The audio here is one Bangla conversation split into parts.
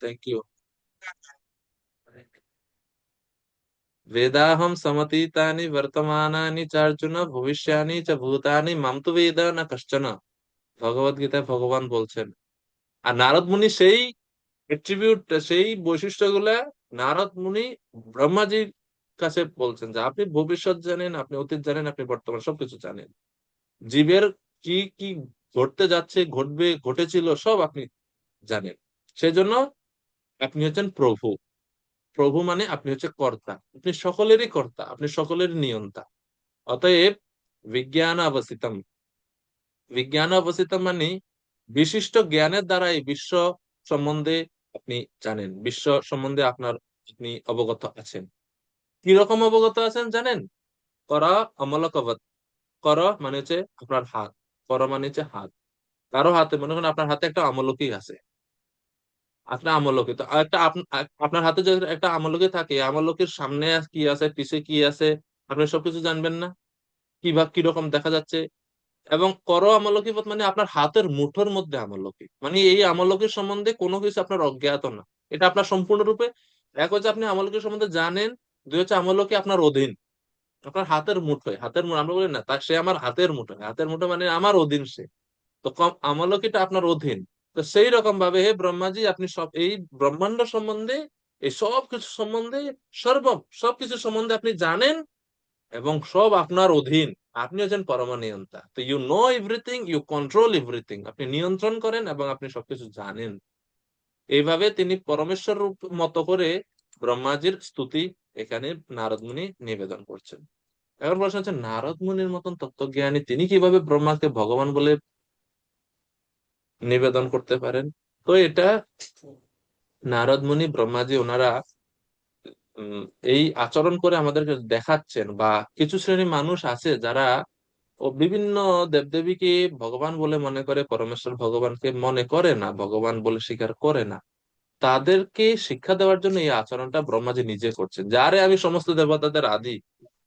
Thank you. वेदाहम समतीतानि वर्तमानानि चार्जुन भविष्यानि च भूतानि माम तु वेद न कश्चन। ভগবত গীতায় ভগবান বলছেন। আর নারদ মুনি সেই এট্রিবিউট, সেই বৈশিষ্ট্যগুলা নারদ মুনি ব্রহ্মাজির কাছে বলছেন যে আপনি ভবিষ্যৎ জানেন, আপনি অতীত জানেন, আপনি বর্তমান সবকিছু জানেন। জীবের কি কি ঘটতে যাচ্ছে, ঘটবে, ঘটেছিল সব আপনি জানেন। সেজন্য আপনি হচ্ছেন প্রভু। প্রভু মানে আপনি হচ্ছে কর্তা, আপনি সকলেরই কর্তা, আপনি সকলের নিয়ন্তা। অতএব বিজ্ঞান অবস্থিতম, বিজ্ঞান অবস্থিতম মানে বিশিষ্ট জ্ঞানের দ্বারা এই বিশ্ব সম্বন্ধে আপনি জানেন, বিশ্ব সম্বন্ধে আপনার আপনি অবগত আছেন। কিরকম অবগত আছেন জানেন? কর অমলকবত। কর মানে হচ্ছে আপনার হাত, কর মানে হচ্ছে হাত। কারো হাতে মনে করেন আপনার হাতে একটা আমলকি আছে, আপনার আমলকি তো একটা আপনার হাতে যদি একটা আমলকি থাকে, আমলকির সামনে কি আছে, পিছে কি আছে, আপনি সবকিছু জানবেন না? কিরকম দেখা যাচ্ছে। এবং কর আমলকিপত মানে আপনার হাতের মুঠোর মধ্যে আমলকি, মানে এই আমলকির সম্বন্ধে কোনো কিছু আপনার অজ্ঞাত না। এটা আপনার সম্পূর্ণরূপে, এক হচ্ছে আপনি আমলকির সম্বন্ধে জানেন, দুই হচ্ছে আমলকি আপনার অধীন, আপনার হাতের মুঠোয়। হাতের মুঠো আমরা বলি না তা সে আমার হাতের মুঠোয়, হাতের মুঠো মানে আমার অধীন সে। তো কম আমলকিটা আপনার অধীন। তো সেই রকম ভাবে হে ব্রহ্মাজি আপনি সব এই ব্রহ্মাণ্ড সম্বন্ধে, এই সব কিছু সম্বন্ধে, সর্ব সবকিছু সম্বন্ধে আপনি জানেন এবং সব আপনার অধীন। আপনি হচ্ছেন পরমানিয়ন্তা। তো you know everything, you control everything, আপনি নিয়ন্ত্রণ করেন এবং আপনি সবকিছু জানেন। এইভাবে তিনি পরমেশ্বর রূপ মতো করে ব্রহ্মাজির স্তুতি এখানে নারদ মুনি নিবেদন করছেন। এখন প্রশ্ন হচ্ছে নারদ মুনির মতন তত্ত্বজ্ঞানী তিনি কিভাবে ব্রহ্মাকে ভগবান বলে নিবেদন করতে পারেন? তো এটা নারদ মুনি ব্রহ্মাজি ওনারা উম, এই আচরণ করে আমাদেরকে দেখাচ্ছেন। বা কিছু শ্রেণীর মানুষ আছে যারা ও বিভিন্ন দেবদেবীকে ভগবান বলে মনে করে, পরমেশ্বর ভগবানকে মনে করে না, ভগবান বলে স্বীকার করে না, তাদেরকে শিক্ষা দেওয়ার জন্য এই আচরণটা ব্রহ্মাজি নিজে করছেন। যারে আমি সমস্ত দেবতাদের আদি,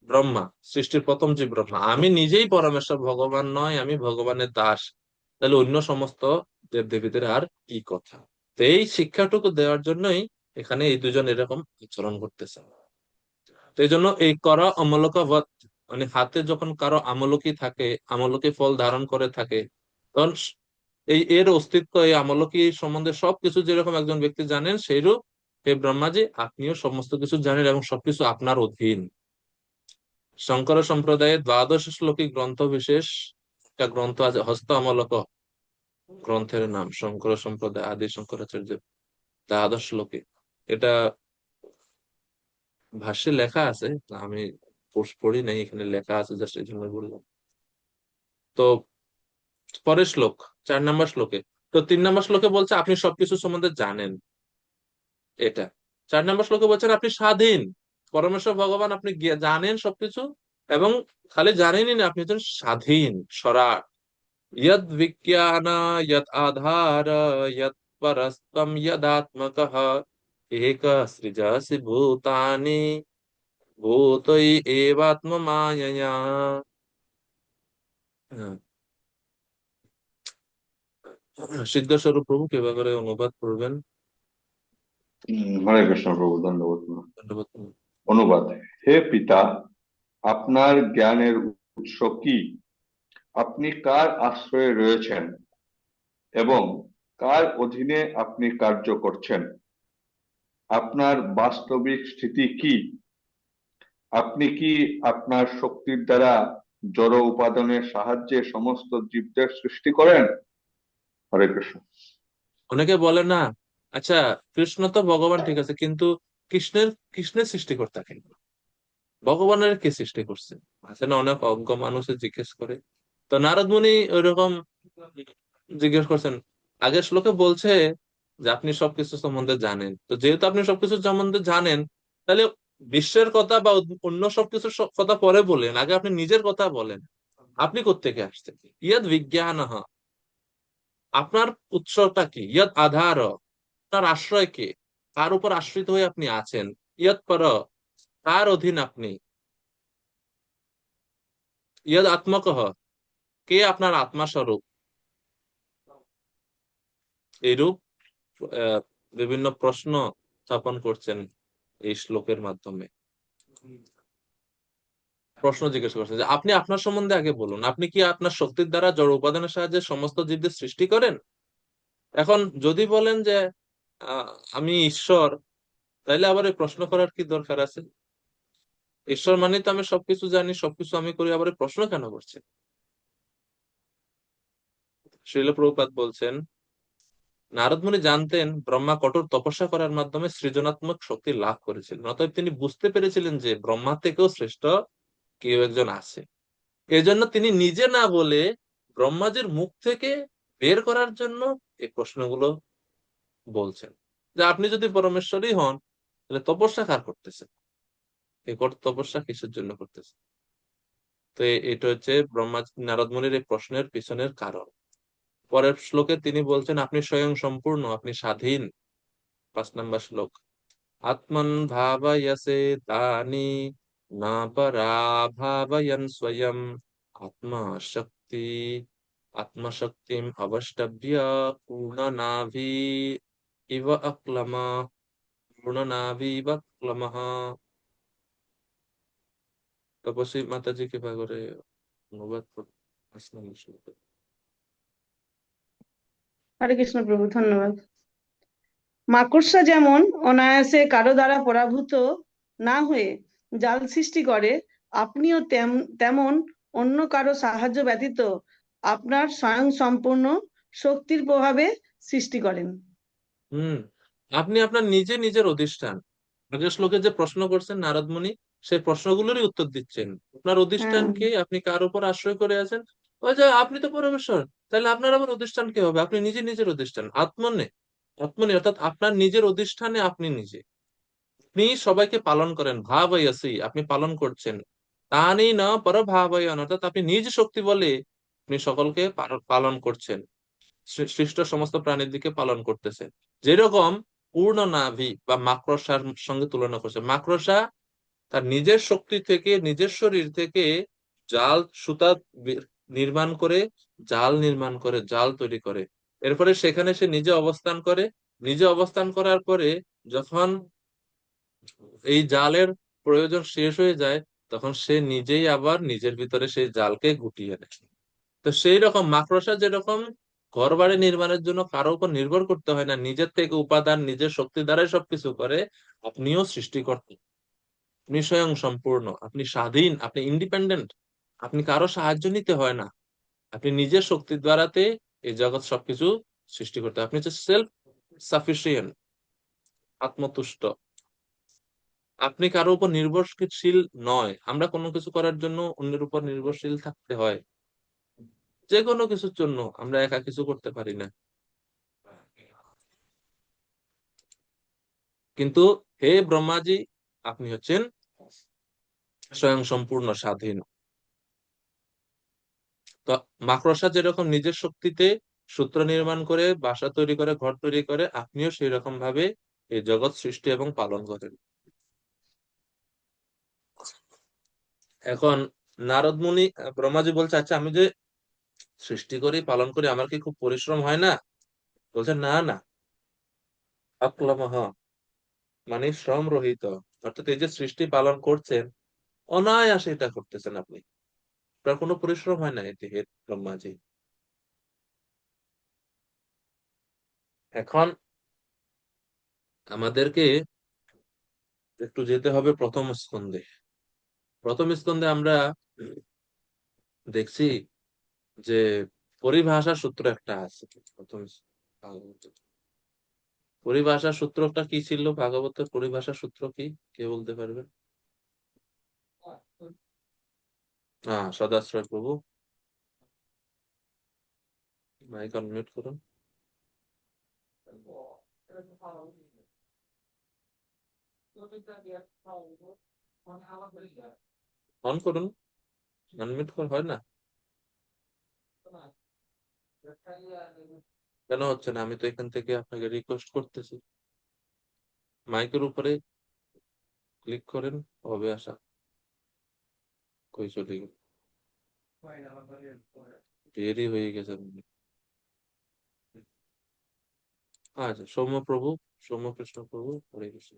ব্রহ্মা সৃষ্টির প্রথম যে ব্রহ্মা, আমি নিজেই পরমেশ্বর, ভগবান নয়, আমি ভগবানের দাস, তাহলে অন্য সমস্ত দেবদেবীদের আর কি কথা। তো এই শিক্ষাটুকু দেওয়ার জন্যই এখানে এই দুজন এরকম আচরণ করতেছে। তো এই জন্য এই করা অমলক বধ, মানে হাতে যখন কারো আমলকি থাকে, আমলকি ফল ধারণ করে থাকে, তখন এই এর অস্তিত্ব, এই আমলকি সম্বন্ধে সবকিছু যেরকম একজন ব্যক্তি জানেন, সেইরূপ হে ব্রহ্মাজি আপনিও সমস্ত কিছু জানেন এবং সবকিছু আপনার অধীন। শঙ্কর সম্প্রদায়ের দ্বাদশ শ্লোকী গ্রন্থ বিশেষ একটা গ্রন্থ আছে, হস্ত আমলক গ্রন্থের নাম, শঙ্কর সম্প্রদায় আদি শঙ্করাচার্যের দ্বাদশ শ্লোকী। এটা ভাষ্যে লেখা আছে, আমি পড়ি নাই, এখানে লেখা আছে, জাস্ট এই জন্য বললাম। তো পরের শ্লোক, 4 নম্বর শ্লোকে, তো 3 নম্বর শ্লোকে বলছে আপনি সবকিছু সম্বন্ধে জানেন। এটা 4 নম্বর শ্লোকে বলছেন আপনি স্বাধীন, পরমেশ্বর ভগবান আপনি জানেন সবকিছু, এবং খালি জানেনই না, আপনি হচ্ছেন স্বাধীন, স্বরাট। यद विज्ञान यद आधार यद परस्तम यदात्मकः एक सृजसि भूतानि भूतै एवात्ममायया। সিদ্ধস্বরূপ প্রভু কৃপা করে অনুবাদ করবেন। হরে কৃষ্ণ প্রভু, ধন্যবাদ। ধন্যবাদ। অনুবাদ। হে পিতা, আপনার জ্ঞানের উৎস কি? আপনি কার আশ্রয়ে রয়েছেন এবং কার অধীনে আপনি কার্য করছেন? আপনার বাস্তবিক স্থিতি কি? আপনি কি আপনার শক্তির দ্বারা জড় উপাদানের সাহায্যে সমস্ত জীবদের সৃষ্টি করেন? হরে কৃষ্ণ। অনেকে বলে না, আচ্ছা কৃষ্ণ তো ভগবান ঠিক আছে, কিন্তু কৃষ্ণের সৃষ্টিকর্তা কেন? ভগবানের কে সৃষ্টি করছে? আছে না অনেক অজ্ঞ মানুষে জিজ্ঞেস করে। তো নারদ মুনি ওইরকম জিজ্ঞেস করছেন। আগের শ্লোকে বলছে যে আপনি সবকিছু সম্বন্ধে জানেন, তো যেহেতু আপনি সবকিছু সম্বন্ধে জানেন, তাহলে বিশ্বের কথা বা অন্য সবকিছুর কথা পরে বলেন, আগে আপনি নিজের কথা বলেন। আপনি কোত্থেকে আসছেন? ইয়াদ বিজ্ঞান, আপনার উৎসটা কি? ইয়াদ আধার, আপনার আশ্রয় কে? কার উপর আশ্রিত হয়ে আপনি আছেন? ইয়াদ পর, কার অধীন আপনি? ইয়াদ আত্মক, কে আপনার আত্মা স্বরূপ? এইরূপ বিভিন্ন প্রশ্ন স্থাপন করছেন এই শ্লোকের মাধ্যমে। প্রশ্ন জিজ্ঞেস করছেন যে আপনি আপনার সম্বন্ধে আগে বলুন, আপনি কি আপনার শক্তির দ্বারা জড় উপাদানের সাহায্যে সমস্ত জীবদের সৃষ্টি করেন? এখন যদি বলেন যে আহ, আমি ঈশ্বর, তাইলে আবার এই প্রশ্ন করার কি দরকার আছে? ঈশ্বর মানে তো আমি সবকিছু জানি, সবকিছু আমি করি, আবার এই প্রশ্ন কেন করছেন? শ্রীল প্রভুপাদ বলছেন, নারদ মুনি জানতেন ব্রহ্মা কঠোর তপস্যা করার মাধ্যমে সৃজনাত্মক শক্তি লাভ করেছিলেন, অতএব তিনি বুঝতে পেরেছিলেন যে ব্রহ্মা থেকেও শ্রেষ্ঠ কেউ একজন আছে। এজন্য তিনি নিজে না বলে ব্রহ্মাজির মুখ থেকে বের করার জন্য এই প্রশ্নগুলো বলছেন। যে আপনি যদি পরমেশ্বরই হন, তাহলে তপস্যা কার করতেছেন? এই তপস্যা কিসের জন্য করতেছেন? তো এটা হচ্ছে ব্রহ্মা নারদ মুনির এই প্রশ্নের পিছনের কারণ। পরের শ্লোকে তিনি বলছেন আপনি স্বয়ং সম্পূর্ণ, আপনি স্বাধীন। 5 নম্বর শ্লোক, আত্মন ভাবয়সে তানি না পরা ভাবয়ন স্বয়ং আত্মা শক্তি আত্মশক্তিম অবষ্টভ্য পূর্ণনাভি ইব অক্লমা পূর্ণনাভি ইব অক্লমঃ। তপস্বী মাতাজি কৃপা করে অনুবাদ করুন 5 নম্বর শ্লোক। হরে কৃষ্ণ প্রভু, ধন্যবাদ। মাকড়সা যেমন অনায়াসে কারো দ্বারা পরাভূত না হয়ে জাল সৃষ্টি করে, আপনিও তেমন অন্য কারো সাহায্য ব্যতীত আপনার স্বয়ং সম্পূর্ণ শক্তির প্রভাবে সৃষ্টি করেন। হুম, আপনি আপনার নিজের অধিষ্ঠান। আগের শ্লোকে যে প্রশ্ন করছেন নারদ মুনি, সেই প্রশ্নগুলোরই উত্তর দিচ্ছেন। আপনার অধিষ্ঠান হ্যাঁ, কে? আপনি কার উপর আশ্রয় করে আছেন? ওই যে আপনি তো পরমেশ্বর, তাহলে আপনার আবার অধিষ্ঠান কে হবে? আপনি নিজের অধিষ্ঠান আত্মনে। আত্মনে অর্থাৎ আপনার নিজের অধিষ্ঠানে আপনি নিজে। আপনি সবাইকে পালন করেন, ভাবায়াসি, আপনি পালন করছেন। তানি না পর ভাবায়ন, অর্থাৎ আপনি নিজ শক্তি বলে আপনি সকলকে পালন করছেন, সৃষ্ট সমস্ত প্রাণীর দিকে পালন করতেছেন। যেরকম পূর্ণ নাভি বা মাকড়সার সঙ্গে তুলনা করছে, মাকড়সা তার নিজের শক্তি থেকে, নিজের শরীর থেকে জাল সুতা নির্মাণ করে, জাল নির্মাণ করে, জাল তৈরি করে। এরপরে সেখানে সে নিজে অবস্থান করে। নিজে অবস্থান করার পরে যখন এই জালের প্রয়োজন শেষ হয়ে যায়, তখন সে নিজেই আবার নিজের ভিতরে সেই জালকে গুটিয়ে নেয়। তো সেই রকম মাকড়সা যেরকম ঘর বাড়ি নির্মাণের জন্য কারো উপর নির্ভর করতে হয় না, নিজের থেকে উপাদান, নিজের শক্তি দ্বারাই সবকিছু করে, আপনিও সৃষ্টিকর্তা। আপনি স্বয়ং সম্পূর্ণ, আপনি স্বাধীন, আপনি ইন্ডিপেন্ডেন্ট। আপনি কারো সাহায্য নিতে হয় না, আপনি নিজের শক্তির দ্বারাতে এই জগৎ সবকিছু সৃষ্টি করতে। আপনি হচ্ছে সেলফ সাফিসিয়েন্ট, আত্মতুষ্ট। আপনি কারো উপর নির্ভরশীল নয়। আমরা কোনো কিছু করার জন্য অন্যের উপর নির্ভরশীল থাকতে হয়। যে কোনো কিছুর জন্য আমরা একা কিছু করতে পারি না। কিন্তু হে ব্রহ্মাজি, আপনি হচ্ছেন স্বয়ং সম্পূর্ণ স্বাধীন। তো মাকড়সা যেরকম নিজের শক্তিতে সূত্র নির্মাণ করে, বাসা তৈরি করে, ঘর তৈরি করে, আপনিও সেই রকম ভাবে এই জগৎ সৃষ্টি এবং পালন করেন। এখন নারদ মুনি, ব্রহ্মাজি বলছে আচ্ছা আমি যে সৃষ্টি করি, পালন করি, আমার কি খুব পরিশ্রম হয় না? বলছে না না, অক্লামহ, মানে শ্রম রহিত। অর্থাৎ এই যে সৃষ্টি পালন করছেন, অনায়াসে এটা করতেছেন আপনি, আপনার কোনো পরিশ্রম হয় না এতে, হে ব্রহ্মাজি। এখন আমাদেরকে একটু যেতে হবে প্রথম স্কন্ধে। প্রথম স্কন্ধে আমরা দেখছি যে পরিভাষা সূত্র একটা আছে। প্রথম ভাগবত পরিভাষা সূত্রটা কি ছিল? ভাগবতের পরিভাষা সূত্র কি, কে বলতে পারবে? হ্যাঁ, সদাশ্রয় প্রভু, মাইক আনমিউট করুন। অন করুন, আনমিউট হয় না কেন? হচ্ছে না, আমি তো এখান থেকে আপনাকে রিকোয়েস্ট করতেছি। মাইকের উপরে ক্লিক করেন, হবে আসা। কই চলে গেল? দেরি হয়ে গেছে। আচ্ছা, সৌম্য প্রভু, সৌম্য কৃষ্ণ প্রভু, হরে কৃষ্ণ।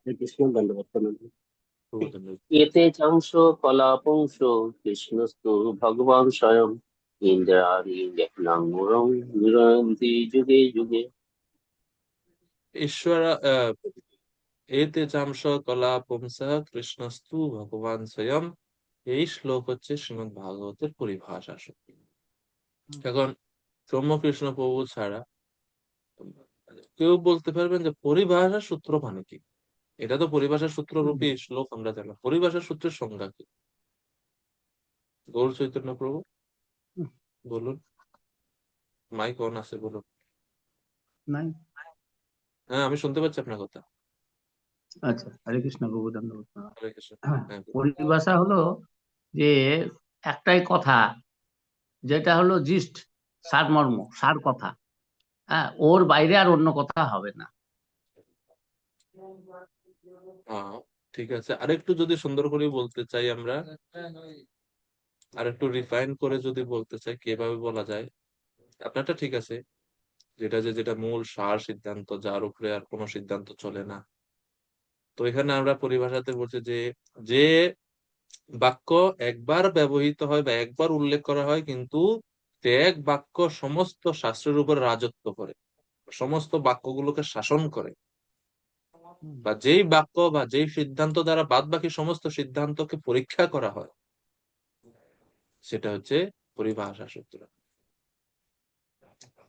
হরে কৃষ্ণ, দণ্ডবত প্রণাম। প্রভু ধন্যবাদ। এতে চাংশ কলাপুংস কৃষ্ণস্তু ভগবান স্বয়ং ইন্দ্রাণী জ্ঞানাঙ্গুরং নিরন্তি যুগে যুগে। ঈশ্বর এতে চাংশ কলা পুংসঃ কৃষ্ণস্তু ভগবান স্বয়ং। এই শ্লোক হচ্ছে শ্রীমদ্ ভাগবতের পরিভাষা সূত্র। এখন সৌম্য কৃষ্ণ প্রভু ছাড়া কেউ বলতে পারবেন যে পরিভাষা সূত্র মানে কি? এটা তো পরিভাষা সূত্র রূপী শ্লোক, আমরা জানি। পরিভাষা সূত্রের সংজ্ঞা কি? গৌর চৈতন্য প্রভু বলুন, মাইক অন আছে, বলুন। নাই। হ্যাঁ, আমি শুনতে পাচ্ছি আপনার কথা। আচ্ছা, হরে কৃষ্ণ প্রভু, ধন্যবাদ। হরে কৃষ্ণ। হ্যাঁ, বলুন। পরিভাষা হলো যে একটাই কথা, যেটা হলো জিস্ট, সারমর্ম, সার কথা। হ্যাঁ, ওর বাইরে আর অন্য কথা হবে না। হ্যাঁ, ঠিক আছে। আরেকটু যদি সুন্দর করে বলতে চাই আমরা, আর একটু রিফাইন করে যদি বলতে চাই, কিভাবে বলা যায়? আপনারটা ঠিক আছে, যেটা মূল সার সিদ্ধান্ত, যার উপরে আর কোনো সিদ্ধান্ত চলে না। তো এখানে আমরা পরিভাষাতে বলছি যে যে বাক্য একবার ব্যবহৃত হয় বা একবার উল্লেখ করা হয়, কিন্তু এক বাক্য সমস্ত শাস্ত্রের উপর রাজত্ব করে, সমস্ত বাক্যগুলোকে শাসন করে, বা যেই বাক্য বা যেই সিদ্ধান্ত দ্বারা বাদ বাকি সমস্ত সিদ্ধান্তকে পরীক্ষা করা হয়, সেটা হচ্ছে পরিভাষা সূত্র।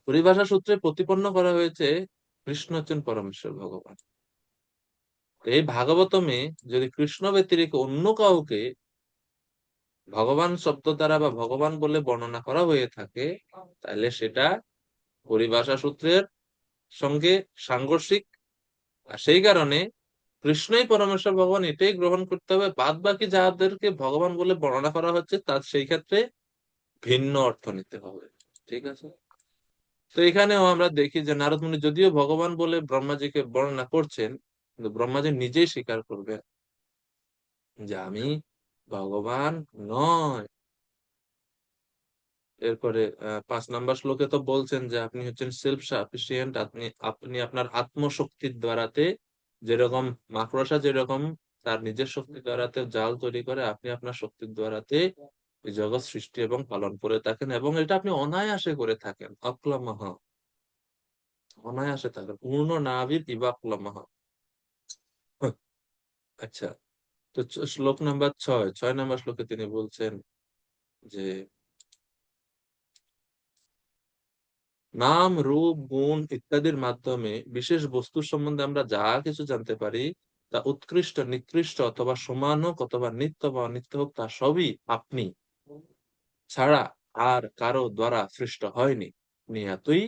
পরিভাষা সূত্রে প্রতিপন্ন করা হয়েছে কৃষ্ণ হচ্ছেন পরমেশ্বর ভগবান। এই ভাগবতমে যদি কৃষ্ণ ব্যতিরেকে অন্য কাউকে ভগবান শব্দ দ্বারা বা ভগবান বলে বর্ণনা করা হয়ে থাকে, তাহলে সেটা পরিভাষা সূত্রের সঙ্গে সাংঘর্ষিক। আর সেই কারণে কৃষ্ণই পরমেশ্বর ভগবান, এটাই গ্রহণ করতে হবে। বাদ বাকি যাদেরকে ভগবান বলে বর্ণনা করা হচ্ছে, তার সেই ক্ষেত্রে ভিন্ন অর্থ নিতে হবে। ঠিক আছে? তো এখানেও আমরা দেখি যে নারদ মুনি যদিও ভগবান বলে ব্রহ্মাজিকে বর্ণনা করছেন, কিন্তু ব্রহ্মাজি নিজেই স্বীকার করবে যে আমি ভগবান নয়। এরপরে 5 নম্বর শ্লোকে তো বলছেন যে আপনি হচ্ছেন সেলফ সাফিসিয়েন্ট। আপনি আপনি আপনার আত্মশক্তির দ্বারাতে, যেরকম মাকড়সা যেরকম তার নিজের শক্তি দ্বারাতে জাল তৈরি করে, আপনি আপনার শক্তির দ্বারাতে এই জগৎ সৃষ্টি এবং পালন করে থাকেন, এবং এটা আপনি অনায়াসে করে থাকেন। অক্লামহ, অনায়াসে থাকেন। পূর্ণ নাভির ইবাক্লামহ। আচ্ছা, তো শ্লোক নাম্বার 6 নম্বর শ্লোকে তিনি বলছেন যে নাম, রূপ, গুণ ইত্যাদির মাধ্যমে বিশেষ বস্তু সম্বন্ধে আমরা যা কিছু জানতে পারি, তা উৎকৃষ্ট, নিকৃষ্ট অথবা সমান হোক অথবা নিত্য বা অনিত্য হোক, তা সবই আপনি ছাড়া আর কারো দ্বারা সৃষ্ট হয়নি। আপনি এতই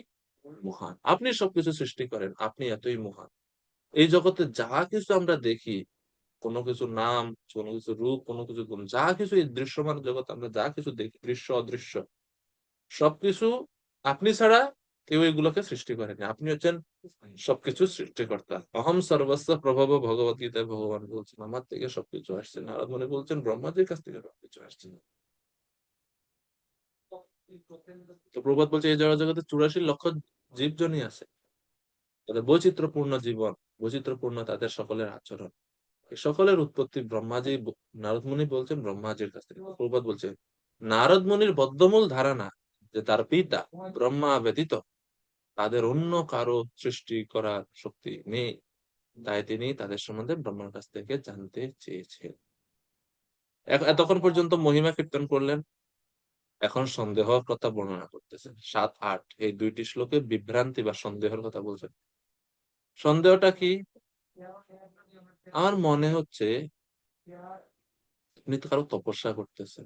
মহান, আপনি সবকিছু সৃষ্টি করেন, আপনি এতই মহান। এই জগতে যা কিছু আমরা দেখি, কোনো কিছু নাম, কোনো কিছু রূপ, কোনো কিছু গুণ, যা কিছু এই দৃশ্যমান জগৎ আমরা যা কিছু দেখি, দৃশ্য অদৃশ্য, সবকিছু আপনি ছাড়া কেউ এগুলোকে সৃষ্টি করেনি। আপনি হচ্ছেন সবকিছু সৃষ্টিকর্তা। অহম সর্বস্ব প্রভব, ভগবত গীতায় ভগবান বলছেন আমার থেকে সবকিছু আসছে। নারদ মুনি বলছেন ব্রহ্মাজির কাছ থেকে সবকিছু আসছে। তো প্রভাত বলছে এই জগতে 84 লক্ষ জীবজনই আছে, তাদের বৈচিত্র্যপূর্ণ জীবন, বৈচিত্র্যপূর্ণ তাদের সকলের আচরণ। এই সকলের উৎপত্তি ব্রহ্মাজি, নারদ মুনি বলছেন ব্রহ্মাজির কাছ থেকে। প্রভাত বলছে নারদ মুনির বদ্ধমূল ধারণা যে তার পিতা ব্রহ্মা ব্যতীত তাদের অন্য কারো সৃষ্টি করার শক্তি নেই, তাই তিনি তাদের সম্বন্ধে ব্রহ্মার কাছ থেকে জানতে চেয়েছেন। এতক্ষণ পর্যন্ত মহিমা কীর্তন করলেন, এখন সন্দেহর কথা বর্ণনা করতেছেন। 7, 8 এই 2টি শ্লোকে বিভ্রান্তি বা সন্দেহের কথা বলছেন। সন্দেহটা কি? আমার মনে হচ্ছে আপনি তো কারো তপস্যা করতেছেন,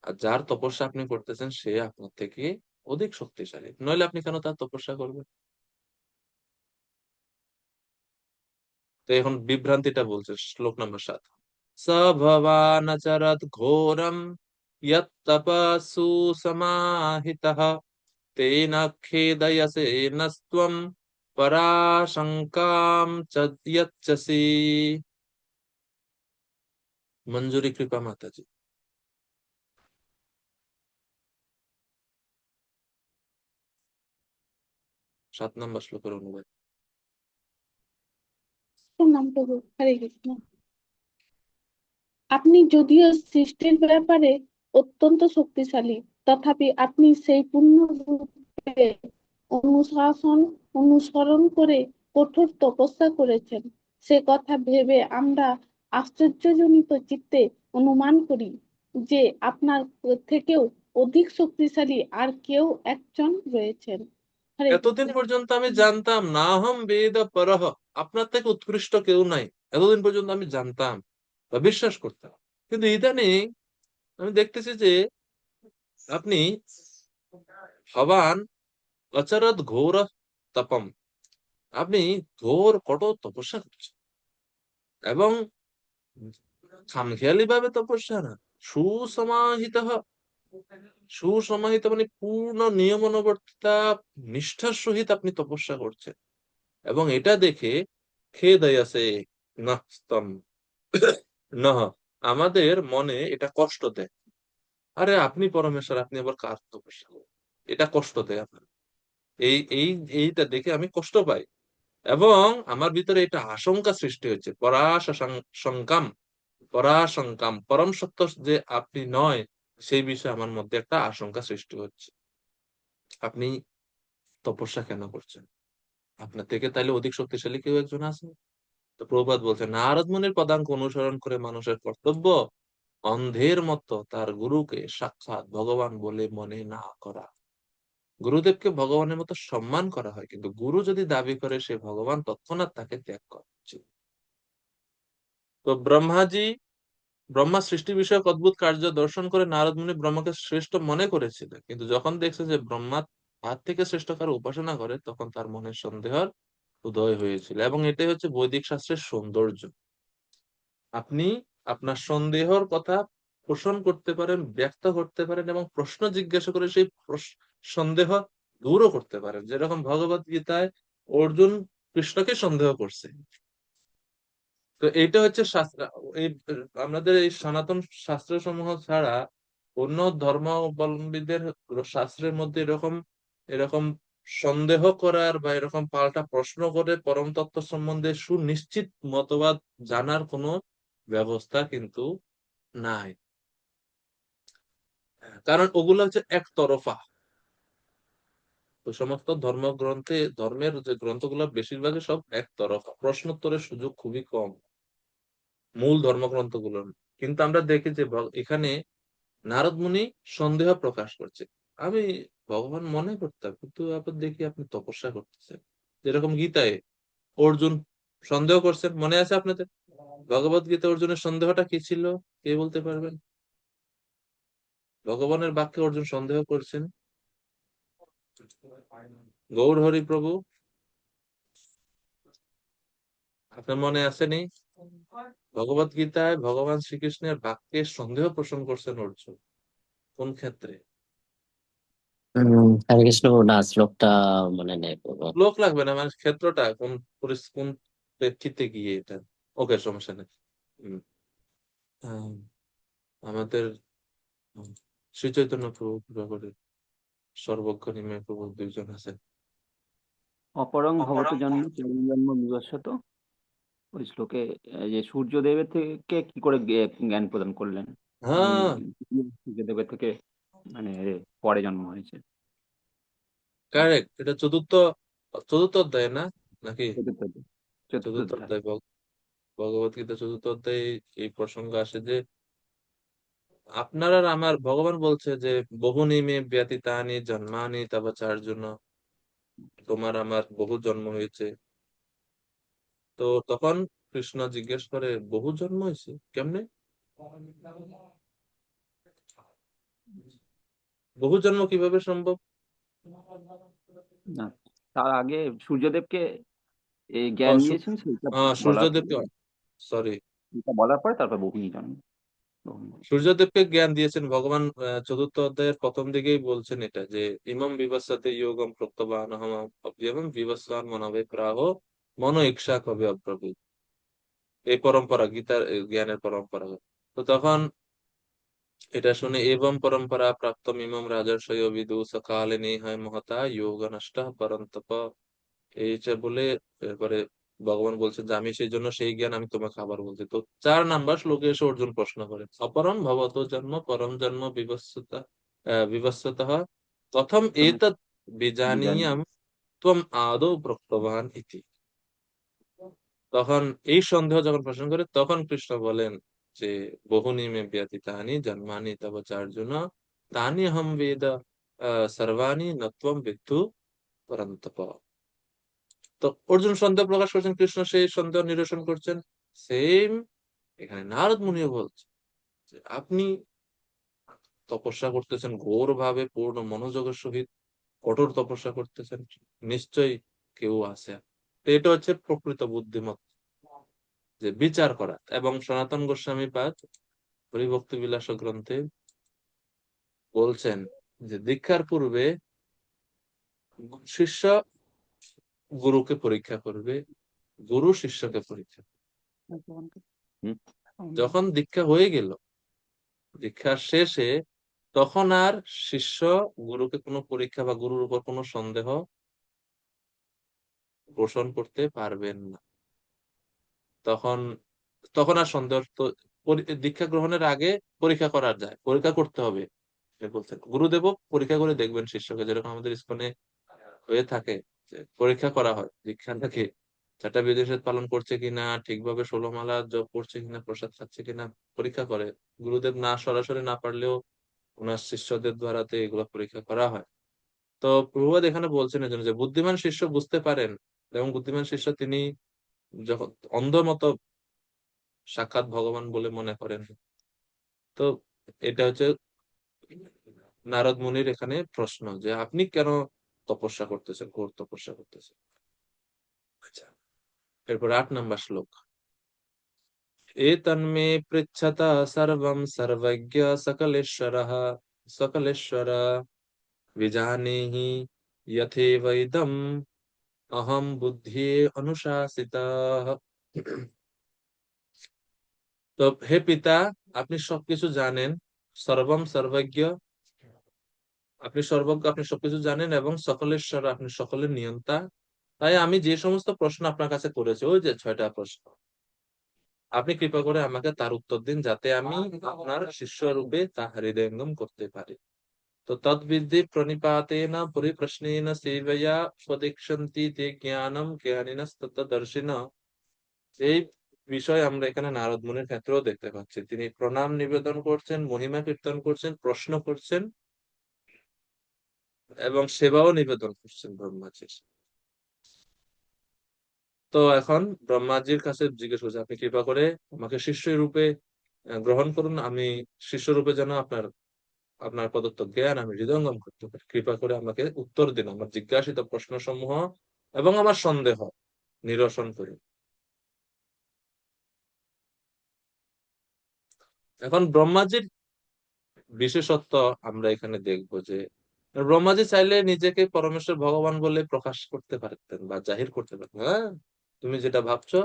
আর যার তপস্যা আপনি করতেছেন সে আপনার থেকে অধিক শক্তিশালী, নইলে আপনি কেন তার তপস্যা করবেন? তো এখন বিভ্রান্তিটা বলছে শ্লোক নাম্বার 7। স ভবানচরৎ ঘোরম ইয়ত্তপসু সমাহিতঃ তেন খেদয়সে নস্ত্বম পরাশঙ্কাম চ ইয়চ্ছসি। মঞ্জুরি কৃপা মাতাজি। 7 নম্বর শ্লোকের অনুবাদ। নাম প্রভু, হরে কৃষ্ণ। আপনি যদিও সৃষ্টির ব্যাপারে অত্যন্ত শক্তিশালী, তথাপি আপনি সেই পূর্ণ রূপে অনুসরণ করে কঠোর তপস্যা করেছেন, সে কথা ভেবে আমরা আশ্চর্যজনিত চিত্তে অনুমান করি যে আপনার থেকেও অধিক শক্তিশালী আর কেউ একজন রয়েছেন। হরে এতদিন কৃষ্ণ। পর্যন্ত আমি জানতাম না হম বেদ পরহ, আপনার থেকে উৎকৃষ্ট কেউ নাই, এতদিন পর্যন্ত আমি জানতাম বা বিশ্বাস করতাম। কিন্তু ইদানিং আমি দেখতেছি যে আপনি ভবান অচরৎ ঘোর তপম, আপনি ঘোর কঠোর তপস্যা করছেন, এবং খামখেয়ালি ভাবে তপস্যা না, সুসমাহিত, সুসমাহিত মানে পূর্ণ নিয়মানুবর্তিতা, নিষ্ঠার সহিত আপনি তপস্যা করছেন। এবং এটা দেখে খেদ আছে নাস্তম নহ, আমাদের মনে এটা কষ্ট দেয়। আরে আপনি পরমেশ্বর, আপনি আবার কার তপস্যা করেন? এটা কষ্ট দেয় আপনার। এই এই এইটা দেখে আমি কষ্ট পাই, এবং আমার ভিতরে এটা আশঙ্কা সৃষ্টি হচ্ছে, পরাশঙ্কাম, পরাশঙ্কাম, পরম সত্য যে আপনি নয়, সেই বিষয়ে আমার মধ্যে একটা আশঙ্কা সৃষ্টি হচ্ছে। আপনি তপস্যা কেন করছেন? আপনার থেকে তাইলে অধিক শক্তিশালী কেউ একজন আছে? তো প্রভুপাদ বলছেন, নারদ মুনির পদাঙ্ক অনুসরণ করে মানুষের কর্তব্য অন্ধের মতো তার গুরুকে সাক্ষাৎ ভগবান বলে মনে না করা। গুরুদেবকে ভগবানের মতো সম্মান করা হয়, কিন্তু গুরু যদি দাবি করে সে ভগবান, তৎক্ষণাৎ তাকে ত্যাগ করা উচিত। তো ব্রহ্মা সৃষ্টি বিষয়ক অদ্ভুত কার্য দর্শন করে নারদ মুনি ব্রহ্মাকে শ্রেষ্ঠ মনে করেছিলেন, কিন্তু যখন দেখছে যে ব্রহ্মা তার থেকে শ্রেষ্ঠ কারো উপাসনা করে, তখন তার মনে সন্দেহের উদয় হয়েছিল। এবং এটাই হচ্ছে বৈদিক শাস্ত্রের সৌন্দর্য। আপনি আপনার সন্দেহের কথা পোষণ করতে পারেন, ব্যক্ত করতে পারেন, এবং প্রশ্ন জিজ্ঞাসা করে সেই সন্দেহ দূরও করতে পারেন। যেরকম ভগবত গীতায় অর্জুন কৃষ্ণকে সন্দেহ করছে। তো এইটা হচ্ছে শাস্ত্র। এই আমাদের এই সনাতন শাস্ত্র সমূহ ছাড়া অন্য ধর্মাবলম্বীদের শাস্ত্রের মধ্যে এরকম এরকম সন্দেহ করার বা এরকম পাল্টা প্রশ্ন করে পরম তত্ত্ব সম্বন্ধে সুনিশ্চিত মতবাদ জানার কোনো ব্যবস্থা কিন্তু নাই। কারণ ওগুলো হচ্ছে একতরফা। ওই সমস্ত ধর্মের যে গ্রন্থগুলো বেশিরভাগই সব একতরফা, প্রশ্নোত্তরের সুযোগ খুবই কম মূল ধর্মগ্রন্থগুলো। কিন্তু আমরা দেখি যে এখানে নারদ মুনি সন্দেহ প্রকাশ করছে, আমি ভগবান মনে করতাম, কিন্তু আবার দেখি আপনি তপস্যা করতেছেন। যেরকম গীতায় অর্জুন সন্দেহ করছেন, মনে আছে আপনাদের? ভগবত গীতা অর্জুনের সন্দেহটা কি ছিল? কে বলতে পারবেন? ভগবানের বাক্যে অর্জুন সন্দেহ করছেন। গৌর হরি প্রভু, আপনার মনে আসেনি? ভগবত গীতায় ভগবান শ্রীকৃষ্ণের বাক্যে সন্দেহ পোষণ করছেন অর্জুন, কোন ক্ষেত্রে? হরে কৃষ্ণ, না শ্লোকটা মনে নেই বাবা। লোক লাগবে না, মানে ক্ষেত্রটা কোন কোন প্রেক্ষিতে গিয়ে এটা। ওকে, সমস্যা নেই। উম, আহ, আমাদের শ্রী চৈতন্য প্রভু কৃপা করে সর্বজ্ঞ নিময় প্রভু দুইজন আছেন। অপরং ভবত জন্ম জন্ম বিবস্বত, ওই শ্লোকে যে সূর্যদেবের থেকে কি করে জ্ঞান প্রদান করলেন, উনি হ্যাঁ, সূর্যদেবের থেকে মানে পরে জন্ম হয়েছে। কারেক্ট। এটা চতুর্থ চতুর্থ অধ্যায় না নাকি? চতুর্থ চতুর্থ চতুর্থ অধ্যায়। অধ্যায় ভগবত গীতা চতুর্থ অধ্যায়ে এই প্রসঙ্গ আসে যে আপনার আর আমার, ভগবান বলছে যে বহুনি মে ব্যতীতানি জন্মানি তব চার্জুন, তোমার আমার বহু জন্ম হয়েছে। তো তখন কৃষ্ণ জিজ্ঞেস করে, বহু জন্ম হয়েছে কেমনে? বহু জন্ম কিভাবে সম্ভব? না, তার আগে সূর্যদেবকে এই জ্ঞান দিয়েছেন, সেটা বলার পরে সূর্যদেবকে, সরি, এটা বলার পরে তারপর বহুনি জন্ম। বহুনি। সূর্যদেবকে জ্ঞান দিয়েছেন ভগবান। চতুর্থ অধ্যায়ের প্রথম দিকেই বলছেন এটা, যে ইমম বিবস্বতে যোগম প্রত্যবান অহম বিবস্বান মনবে প্রাহ মনো ইচ্ছা কবে অপ্রভু। এই পরম্পরা গীতার জ্ঞানের পরম্পরা। তো তখন এটা শুনে, এবং পরম্পরা প্রাপ্ত ইমম রাজর্ষয় বিদু সকালে নেহায় মহতা যোগ নষ্ট পরন্তপ এইটা বলে এরপরে ভগবান বলছেন যে আমি সেই জন্য সেই জ্ঞান আমি তোমাকে আবার বলছি। তো 4 নাম্বার শ্লোকে এসে অর্জুন প্রশ্ন করেন, অপরম ভবতো জন্ম পরম জন্ম বিবস্বতা বিবস্বতঃ প্রথম এতৎ বিজানীয়াম ত্বম আদৌ প্রক্তবান ইতি। তখন এই সন্দেহ যখন প্রশ্ন করে তখন কৃষ্ণ বলেন যে বহুনি মে ব্যতীতানি জন্মানি তব চার্জুন তানি অহম বেদ সর্বাণি নত্বম বিদ্ধু পরন্তপ। তো অর্জুন সন্দেহ প্রকাশ করছেন, কৃষ্ণ সেই সন্দেহ নিরসন করছেন। সেম এখানে নারদ মুনিও বলছে যে আপনি তপস্যা করতেছেন ঘোর ভাবে, পূর্ণ মনোযোগের সহিত কঠোর তপস্যা করতেছেন, নিশ্চয়ই কেউ আছে। তো এটা হচ্ছে প্রকৃত বুদ্ধিমত্তা, যে বিচার করা। এবং সনাতন গোস্বামী পাদ হরিভক্তি বিলাস গ্রন্থে বলছেন যে দীক্ষার পূর্বে শিষ্য গুরুকে পরীক্ষা করবে, গুরু শিষ্যকে পরীক্ষা করবে। যখন দীক্ষা হয়ে গেল, দীক্ষার শেষে, তখন আর শিষ্য গুরুকে কোনো পরীক্ষা বা গুরুর উপর কোনো সন্দেহ পোষণ করতে পারবেন না। তখন তখন আর সন্দেহ তো দীক্ষা গ্রহণের আগে পরীক্ষা করা যায়, পরীক্ষা করতে হবে। সে বলছেন গুরুদেবও পরীক্ষা করে দেখবেন শিষ্যকে, যেরকম আমাদের ইসকনে হয়ে থাকে যে পরীক্ষা করা হয় দীক্ষাটাকে, চারটা বিধিনিষেধ পালন করছে কিনা, ঠিকভাবে 16 মালা জপ করছে কিনা, প্রসাদ খাচ্ছে কিনা পরীক্ষা করে। গুরুদেব না সরাসরি না পারলেও ওনার শিষ্যদের দ্বারাতে এগুলো পরীক্ষা করা হয়। তো প্রভুপাদ এখানে বলছেন এজন্য যে বুদ্ধিমান শিষ্য বুঝতে পারেন, এবং বুদ্ধিমান শিষ্য তিনি যখন অন্ধ মতো সাক্ষাৎ ভগবান বলে মনে করেন। তো এটা হচ্ছে নারদ মুনির এখানে প্রশ্ন, যে আপনি কেন তপস্যা করতেছেন, ঘোর তপস্যা করতেছেন। আচ্ছা, এরপর 8 নাম্বার শ্লোক। এতন্মে পৃচ্ছতা সর্বম সর্বজ্ঞ সকলেশ্বরঃ সকলেশ্বর বিজানেহি যথেবৈদম অহম বুদ্ধি অনুশাসিতঃ। তো হে পিতা, আপনি সবকিছু জানেন, সর্বম সর্বজ্ঞ, আপনি সর্বজ্ঞ, আপনি সবকিছু জানেন, এবং সকলেশ্বর, আপনি সকলের নিয়ন্তা। তাই আমি যে সমস্ত প্রশ্ন আপনার কাছে করেছি, ওই যে 6টা প্রশ্ন, আপনি কৃপা করে আমাকে তার উত্তর দিন, যাতে আমি আপনার শিষ্য রূপে তা হৃদয়ঙ্গম করতে পারি। তো তদ্বিদ্ধি প্রণিপাতেন পরিপ্রশ্নেন সেবয়া উপদেক্ষন্তি তে জ্ঞানম জ্ঞানিনস্তত্ত্বদর্শিন। এই বিষয় আমরা এখানে নারদ মুনির ক্ষেত্রেও দেখতে পাচ্ছি। তিনি প্রণাম নিবেদন করছেন, মহিমা কীর্তন করছেন, প্রশ্ন করছেন, এবং সেবাও নিবেদন করছেন ব্রহ্মাজির। তো এখন ব্রহ্মাজির কাছে জিজ্ঞেস করছে, আপনি কৃপা করে আমাকে শিষ্য রূপে গ্রহণ করুন, আমি শিষ্য রূপে যেন আপনার আপনার প্রদত্ত জ্ঞান আমি হৃদয়ঙ্গম করতে পারি। কৃপা করে আমাকে উত্তর দিন আমার জিজ্ঞাসিত প্রশ্ন সমূহ, এবং আমার সন্দেহ নিরসন করুন। এখন ব্রহ্মাজির বিশেষত্ব আমরা এখানে দেখবো যে ব্রহ্মাজি চাইলে নিজেকে পরমেশ্বর ভগবান বলে প্রকাশ করতে পারতেন বা জাহির করতে পারতেন। হ্যাঁ, তুমি যেটা ভাবছো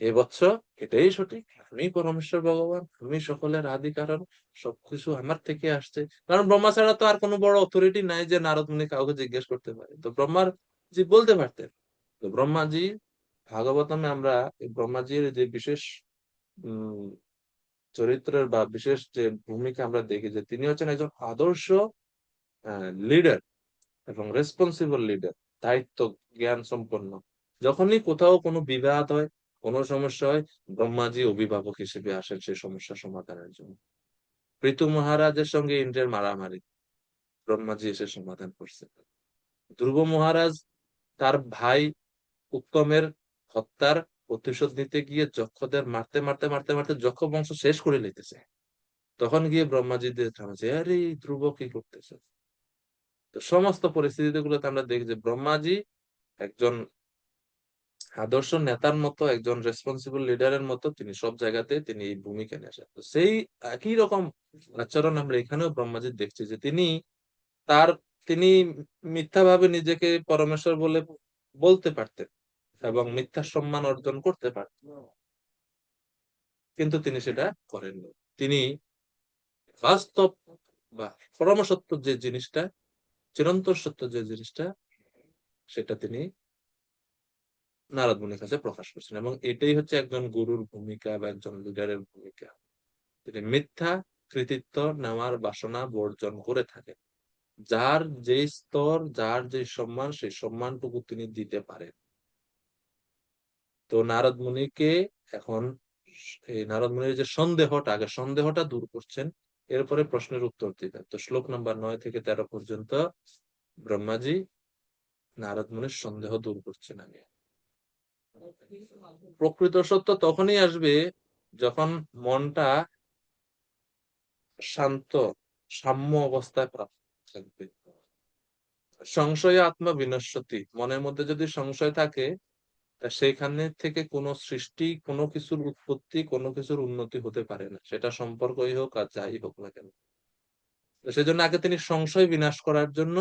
এ বৎস, এটাই সঠিক, আমি পরমেশ্বর ভগবান, আমি সকলের আদি কারণ, সবকিছু আমার থেকে আসছে। কারণ ব্রহ্মা ছাড়া তো আর কোনো বড় অথরিটি নাই যে নারদ মুনি কাউকে জিজ্ঞেস করতে পারে। তো ব্রহ্মার জি বলতে পারতেন। তো ব্রহ্মাজি ভাগবতমে আমরা এই ব্রহ্মাজির যে বিশেষ উম চরিত্রের বা বিশেষ যে ভূমিকা আমরা দেখি, যে তিনি হচ্ছেন একজন আদর্শ লিডার এবং রেসপন্সিবল লিডার, দায়িত্ব জ্ঞান সম্পন্ন। যখনই কোথাও কোনো বিবাদ হয়, কোনো সমস্যা হয়, ব্রহ্মাজি অভিভাবক হিসেবে আসেন সেই সমস্যা সমাধানের জন্য। পৃথু মহারাজের সঙ্গে ইন্দ্রের মারামারি ব্রহ্মাজি এসে সমাধান করছে। ধ্রুব মহারাজ তার ভাই উত্তমের হত্যার প্রতিশোধ নিতে গিয়ে যক্ষদের মারতে মারতে মারতে মারতে যক্ষ বংশ শেষ করে নিতেছে, তখন গিয়ে ব্রহ্মাজি দিয়ে থামাচ্ছে, আরে এই ধ্রুব কি করতেছে। তো সমস্ত পরিস্থিতিগুলোতে আমরা দেখি যে ব্রহ্মাজি একজন আদর্শ নেতার মতো, একজন রেসপন্সিবল লিডারের মতো তিনি সব জায়গাতে তিনি এই ভূমিকা নিয়ে আসেন। তো সেই একই রকম আচরণ আমরা এখানেও ব্রহ্মাজিৎ দেখছি, যে তিনি তার তিনি মিথ্যাভাবে নিজেকে পরমেশ্বর বলে বলতে পারতেন এবং মিথ্যা সম্মান অর্জন করতে পারতেন, কিন্তু তিনি সেটা করেননি। তিনি বাস্তব বা পরমসত্য যে জিনিসটা, চিরন্তন সত্য যে জিনিসটা, সেটা তিনি নারদ মুনির কাছে প্রকাশ করছেন, এবং এটাই হচ্ছে একজন গুরুর ভূমিকা বা একজন লিডারের ভূমিকা। তিনি মিথ্যা কৃতিত্ব নেওয়ার বাসনা বর্জন করে থাকেন। যার যে স্তর, যার যে সম্মান, সেই সম্মানটুকু তিনি দিতে পারেন। তো নারদ মুনিকে এখন এই নারদ মুনির যে সন্দেহটা, আগে সন্দেহটা দূর করছেন, এরপরে প্রশ্নের উত্তর দিবেন। তো শ্লোক নাম্বার 9 থেকে 13 পর্যন্ত ব্রহ্মাজি নারদ মুনির সন্দেহ দূর করছেন। আগে প্রকৃত সত্য তখনই আসবে যখন মনটা শান্ত, সাম্য অবস্থায় প্রাপ্ত থাকবে। সংশয় আত্মা বিনশ্বতি, মনের মধ্যে যদি সংশয় থাকে, তা সেইখানে থেকে কোনো সৃষ্টি, কোনো কিছুর উৎপত্তি, কোনো কিছুর উন্নতি হতে পারে না, সেটা সম্পর্কই হোক আর যাই হোক না কেন। তো সেজন্য আগে তিনি সংশয় বিনাশ করার জন্য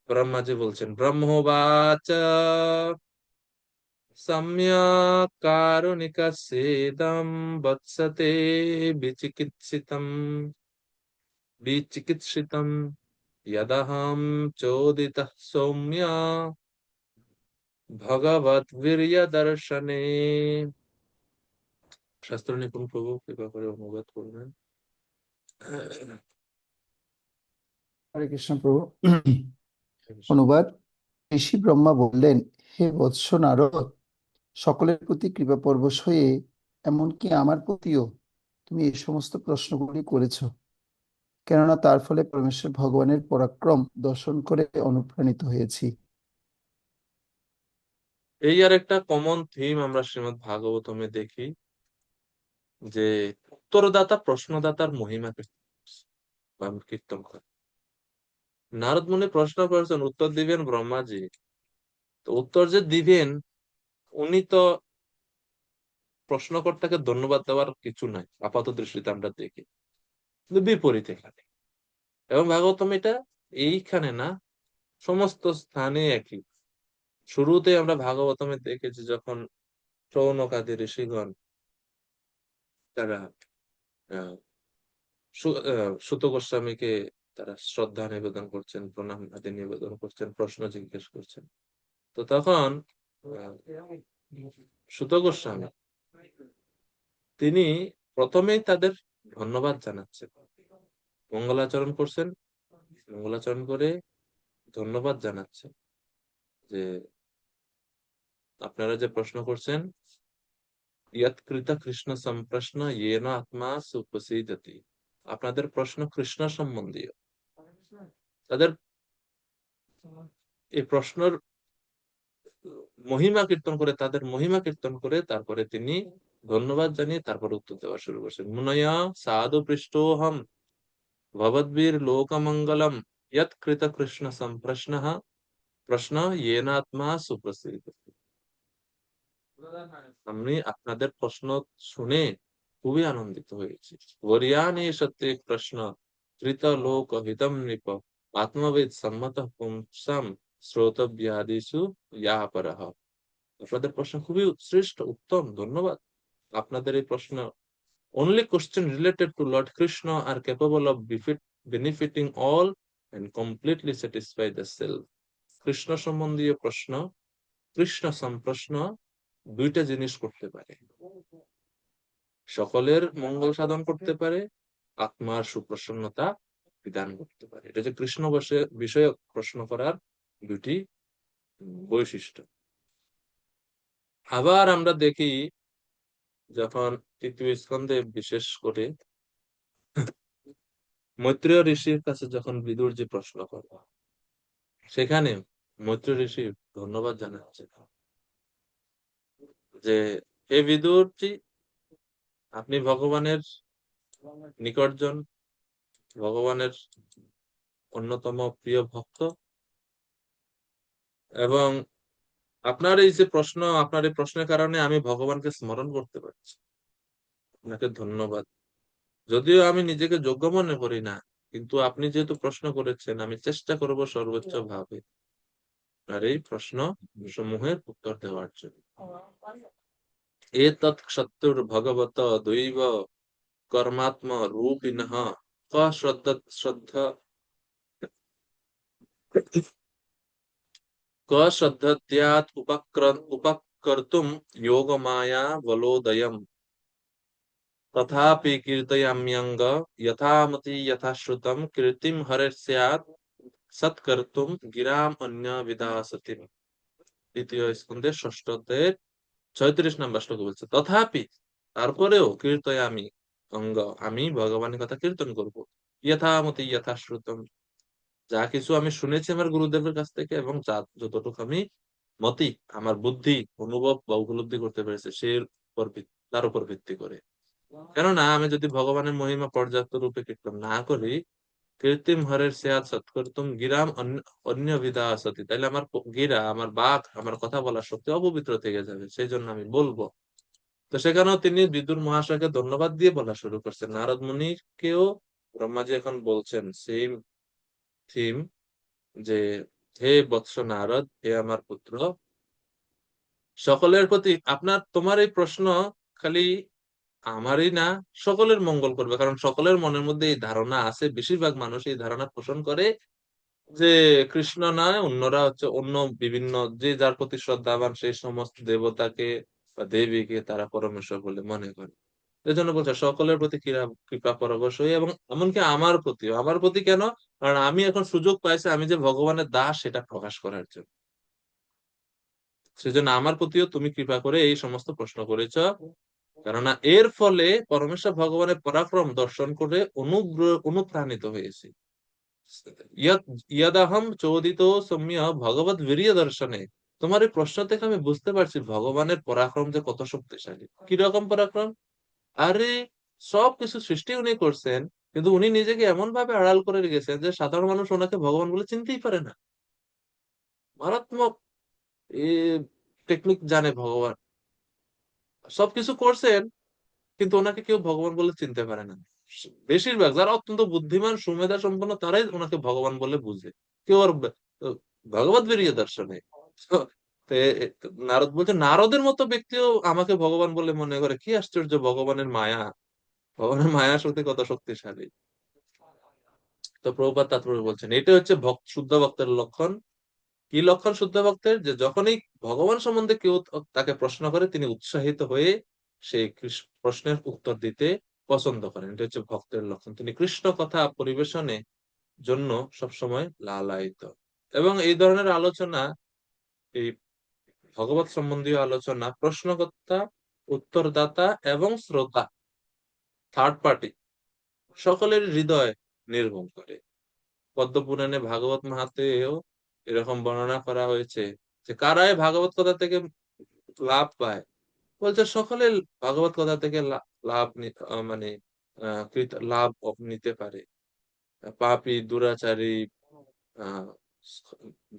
ব্রহ্মাজি বলছেন, ব্রহ্মবাচ সম্যক কারুণিকস্যেদম বৎসতে বিচিকিৎসিতম यदहं चोदितः सौम्य ভগবদ্বীর্য দর্শনে। শাস্ত্র নিপুণ প্রভু কৃপা করে অনুবাদ করবেন। হরে কৃষ্ণ প্রভু। অনুবাদ। ঋষি ব্রহ্মা বললেন, হে বৎস নারদ, সকলের প্রতি কৃপা পরবশ হয়ে এমনকি আমার প্রতিও তুমি এই সমস্ত প্রশ্নগুলি করেছ, কেননা তার ফলে পরমেশ্বর ভগবানের পরাক্রম দর্শন করে অনুপ্রাণিত হয়েছি। এই আর একটা কমন থিম আমরা শ্রীমদ্ ভাগবতমে দেখি, যে উত্তরদাতা প্রশ্নদাতার মহিমা কীর্তন করে। নারদ মুনি প্রশ্ন করেছেন, উত্তর দিবেন ব্রহ্মাজি। তো উত্তর যে দিবেন, উনি তো প্রশ্নকর্তাকে ধন্যবাদ দেওয়ার কিছু নাই আপাত দৃষ্টিতে আমরা দেখি, কিন্তু বিপরীত এখানে। এবং ভাগবতম এটা এইখানে না, সমস্ত স্থানে একই। শুরুতে আমরা ভাগবতমে দেখেছি যখন শৌনকাদি ঋষিগণ তারা সুত গোস্বামীকে তারা শ্রদ্ধা নিবেদন করছেন, প্রণাম আদি নিবেদন করছেন, প্রশ্ন জিজ্ঞেস করছেন। তো তখন সুত গোস্বামী তিনি প্রথমেই তাদের ধন্যবাদ জানাচ্ছেন, মঙ্গলাচরণ করছেন, মঙ্গলাচরণ করে ধন্যবাদ জানাচ্ছেন যে আপনারা যে প্রশ্ন করছেন, ইয়ৎকৃত কৃষ্ণ সম্প্রশ্ন येन আত্মা সুপ্রসীদতি, আপনাদের প্রশ্ন কৃষ্ণ সম্বন্ধীয়। তাদের এই প্রশ্নের মহিমা কীর্তন করে, তাদের মহিমা কীর্তন করে তারপরে তিনি ধন্যবাদ জানিয়ে তারপর উত্তর দেওয়া শুরু করছেন। মুনয়া সাধু পৃষ্ঠোহম ভবদ্বীর লোকমঙ্গলম ইয়ৎকৃত কৃষ্ণ সম্প্রশ্নঃ প্রশ্ন येन আত্মা সুপ্রসীদতি। আমি আপনাদের প্রশ্ন শুনে খুবই আনন্দিত হয়েছি। বরিয়ানি সত্যি প্রশ্ন কৃত লোক হিতম নৃপ আত্মবেদ সম্মত পুংসাম শ্রোতব্যাদিষু ইয়াপরঃ। আপনাদের প্রশ্ন খুবই শ্রেষ্ঠ, উত্তম, ধন্যবাদ। আপনাদের এই প্রশ্ন only question related to Lord Krishna are capable of benefiting all and completely satisfy the self. Krishna সম্বন্ধীয় প্রশ্ন, কৃষ্ণ সম্প্রশ্ন দুইটা জিনিস করতে পারে, সকলের মঙ্গল সাধন করতে পারে, আত্মার সুপ্রসন্নতা বিধান করতে পারে। এটা যে কৃষ্ণ বিষয়ক প্রশ্ন করার দুটি বৈশিষ্ট্য। আবার আমরা দেখি যখন তৃতীয় স্কন্ধে বিশেষ করে মৈত্রেয় ঋষির কাছে যখন বিদুর যে প্রশ্ন করে, সেখানে মৈত্রেয় ঋষি ধন্যবাদ জানাচ্ছে যে হে বিদুরজি, আপনি ভগবানের নিকটজন, ভগবানের অন্যতম প্রিয় ভক্ত, এবং আপনার এই যে প্রশ্ন, আপনার এই প্রশ্নের কারণে আমি ভগবানকে স্মরণ করতে পারছি, আপনাকে ধন্যবাদ। যদিও আমি নিজেকে যোগ্য মনে করি না, কিন্তু আপনি যেহেতু প্রশ্ন করেছেন, আমি চেষ্টা করব সর্বোচ্চ ভাবে আর এই প্রশ্ন সমূহের উত্তর দেওয়ার জন্য। এতৎ সত্যুর ভগবত দৈব কর্মাত্ম রূপিণঃ শ্রদ্ধাত্যাৎ कर्तुम योगमाया बलोदयम तथापि कीर्तयाम्यंग यथामति यथाश्रुतम कीर्तिम हरेस्यात् सत्कर्तुम गिराम अन्य विदासतिम। দ্বিতীয় স্কন্ধের ষষ্ঠ অধ্যায়ের 36 নম্বর শ্লোকে বলছে, তথাপি তারপরেও কীর্তয়ামি অঙ্গ, আমি ভগবানের কথা কীর্তন করব, যথামতি যথাশ্রুতম, যা কিছু আমি শুনেছি আমার গুরুদেবের কাছ থেকে এবং যা যতটুকু আমি মতি আমার বুদ্ধি অনুভব বা উপলব্ধি করতে পেরেছে তার উপর ভিত্তি করে। কেননা আমি যদি ভগবানের মহিমা পর্যাপ্ত রূপে কীর্তন না করি, কৃত্রিম হরের সেয়াত সৎকর্তুম গিরাম অন্য বিদা আসতি, তাহলে আমার গিরা, আমার বাক, আমার কথা বলার শক্তি অপবিত্র থেকে যাবে, সেই জন্য আমি বলবো। তো সেখানেও তিনি বিদুর মহাশয়কে ধন্যবাদ দিয়ে বলা শুরু করছেন। নারদ মুনিকেও ব্রহ্মাজি এখন বলছেন সেম থিম, যে হে বৎস নারদ, হে আমার পুত্র, সকলের প্রতি তোমার এই প্রশ্ন খালি আমারই না, সকলের মঙ্গল করবে। কারণ সকলের মনের মধ্যে এই ধারণা আছে, বেশিরভাগ মানুষ এই ধারণা পোষণ করে যে কৃষ্ণ নয়, অন্যরা হচ্ছে অন্য বিভিন্ন, যে যার প্রতি শ্রদ্ধাবান সেই সমস্ত দেবতাকে বা দেবীকে তারা পরমেশ্বর বলে মনে করে। এজন্য বলছে সকলের প্রতি কৃপা পরবশ হই, এবং এমনকি আমার প্রতি কেন, কারণ আমি এখন সুযোগ পাইছি আমি যে ভগবানের দাস সেটা প্রকাশ করার জন্য। সেজন্য আমার প্রতিও তুমি কৃপা করে এই সমস্ত প্রশ্ন করেছ, কেননা এর ফলে পরমেশ্বর ভগবানের পরাক্রম দর্শন করে অনুপ্রাণিত হয়েছি। ইয়াদাহম চোদিত সৌম্য ভগবত বীর্য দর্শনে, তোমার এই প্রশ্ন থেকে আমি বুঝতে পারছি ভগবানের পরাক্রম যে কত শক্তিশালী। কিরকম পরাক্রম? আরে সবকিছু সৃষ্টি উনি করছেন, কিন্তু উনি নিজেকে এমন ভাবে আড়াল করে রেখেছেন যে সাধারণ মানুষ ওনাকে ভগবান বলে চিনতেই পারে না। মারাত্মক এ টেকনিক জানে ভগবান, সবকিছু করছেন কিন্তু ওনাকে কেউ ভগবান বলে চিনতে পারে না। বেশিরভাগ যারা অত্যন্ত বুদ্ধিমান সুমেধা সম্পন্ন তারাই ওনাকে ভগবান বলে বুঝে, কেউ আর ভগবত বীর্য দর্শনে। তো নারদ বলছে নারদের মতো ব্যক্তিও আমাকে ভগবান বলে মনে করে, কি আশ্চর্য! ভগবানের মায়া, ভগবানের মায়া শক্তি কত শক্তিশালী। তো প্রভুপাদ তাৎপর্য বলছেন এটা হচ্ছে শুদ্ধ ভক্তের লক্ষণ। কি লক্ষণ শুদ্ধ ভক্তের? যে যখনই ভগবান সম্বন্ধে কেউ তাকে প্রশ্ন করে তিনি উৎসাহিত হয়ে সেই প্রশ্নের উত্তর দিতে পছন্দ করেন। এটা হচ্ছে ভক্তের লক্ষণ। তিনি কৃষ্ণ কথা পরিবেশনে জন্য সবসময় লালায়িত। এবং এই ধরনের আলোচনা, এই ভগবত সম্বন্ধীয় আলোচনা প্রশ্নকর্তা, উত্তরদাতা এবং শ্রোতা, থার্ড পার্টি, সকলের হৃদয় নির্মম করে। পদ্মপুরাণে ভাগবত মাহাত্ম্যেও এরকম বর্ণনা করা হয়েছে যে কারাই ভাগবত কথা থেকে লাভ পায়। বলছে সকলে ভাগবত কথা থেকে লাভ মানে লাভ নিতে পারে। পাপী, দুরাচারী, আহ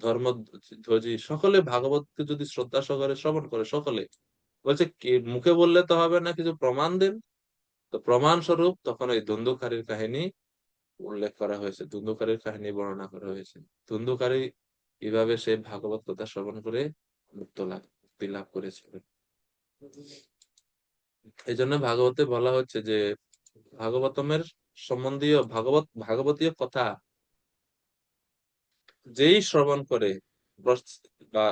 ধর্মধ্বজী সকলে ভাগবতকে যদি শ্রদ্ধা সহকারে শ্রবণ করে, সকলে বলছে মুখে বললে তো হবে না, কিছু প্রমাণ দেন। তো প্রমাণ স্বরূপ তখন ওই ধুন্ধুকারীর কাহিনী উল্লেখ করা হয়েছে, ধুন্ধুকারীর কাহিনী বর্ণনা করা হয়েছে। ধুন্ধুকারী কিভাবে সে ভাগবত কথা শ্রবণ করে মুক্তি লাভ করেছিল। এই জন্য ভাগবতে বলা হচ্ছে যে ভাগবতমের সম্বন্ধীয় ভাগবতীয় কথা যেই শ্রবণ করে বা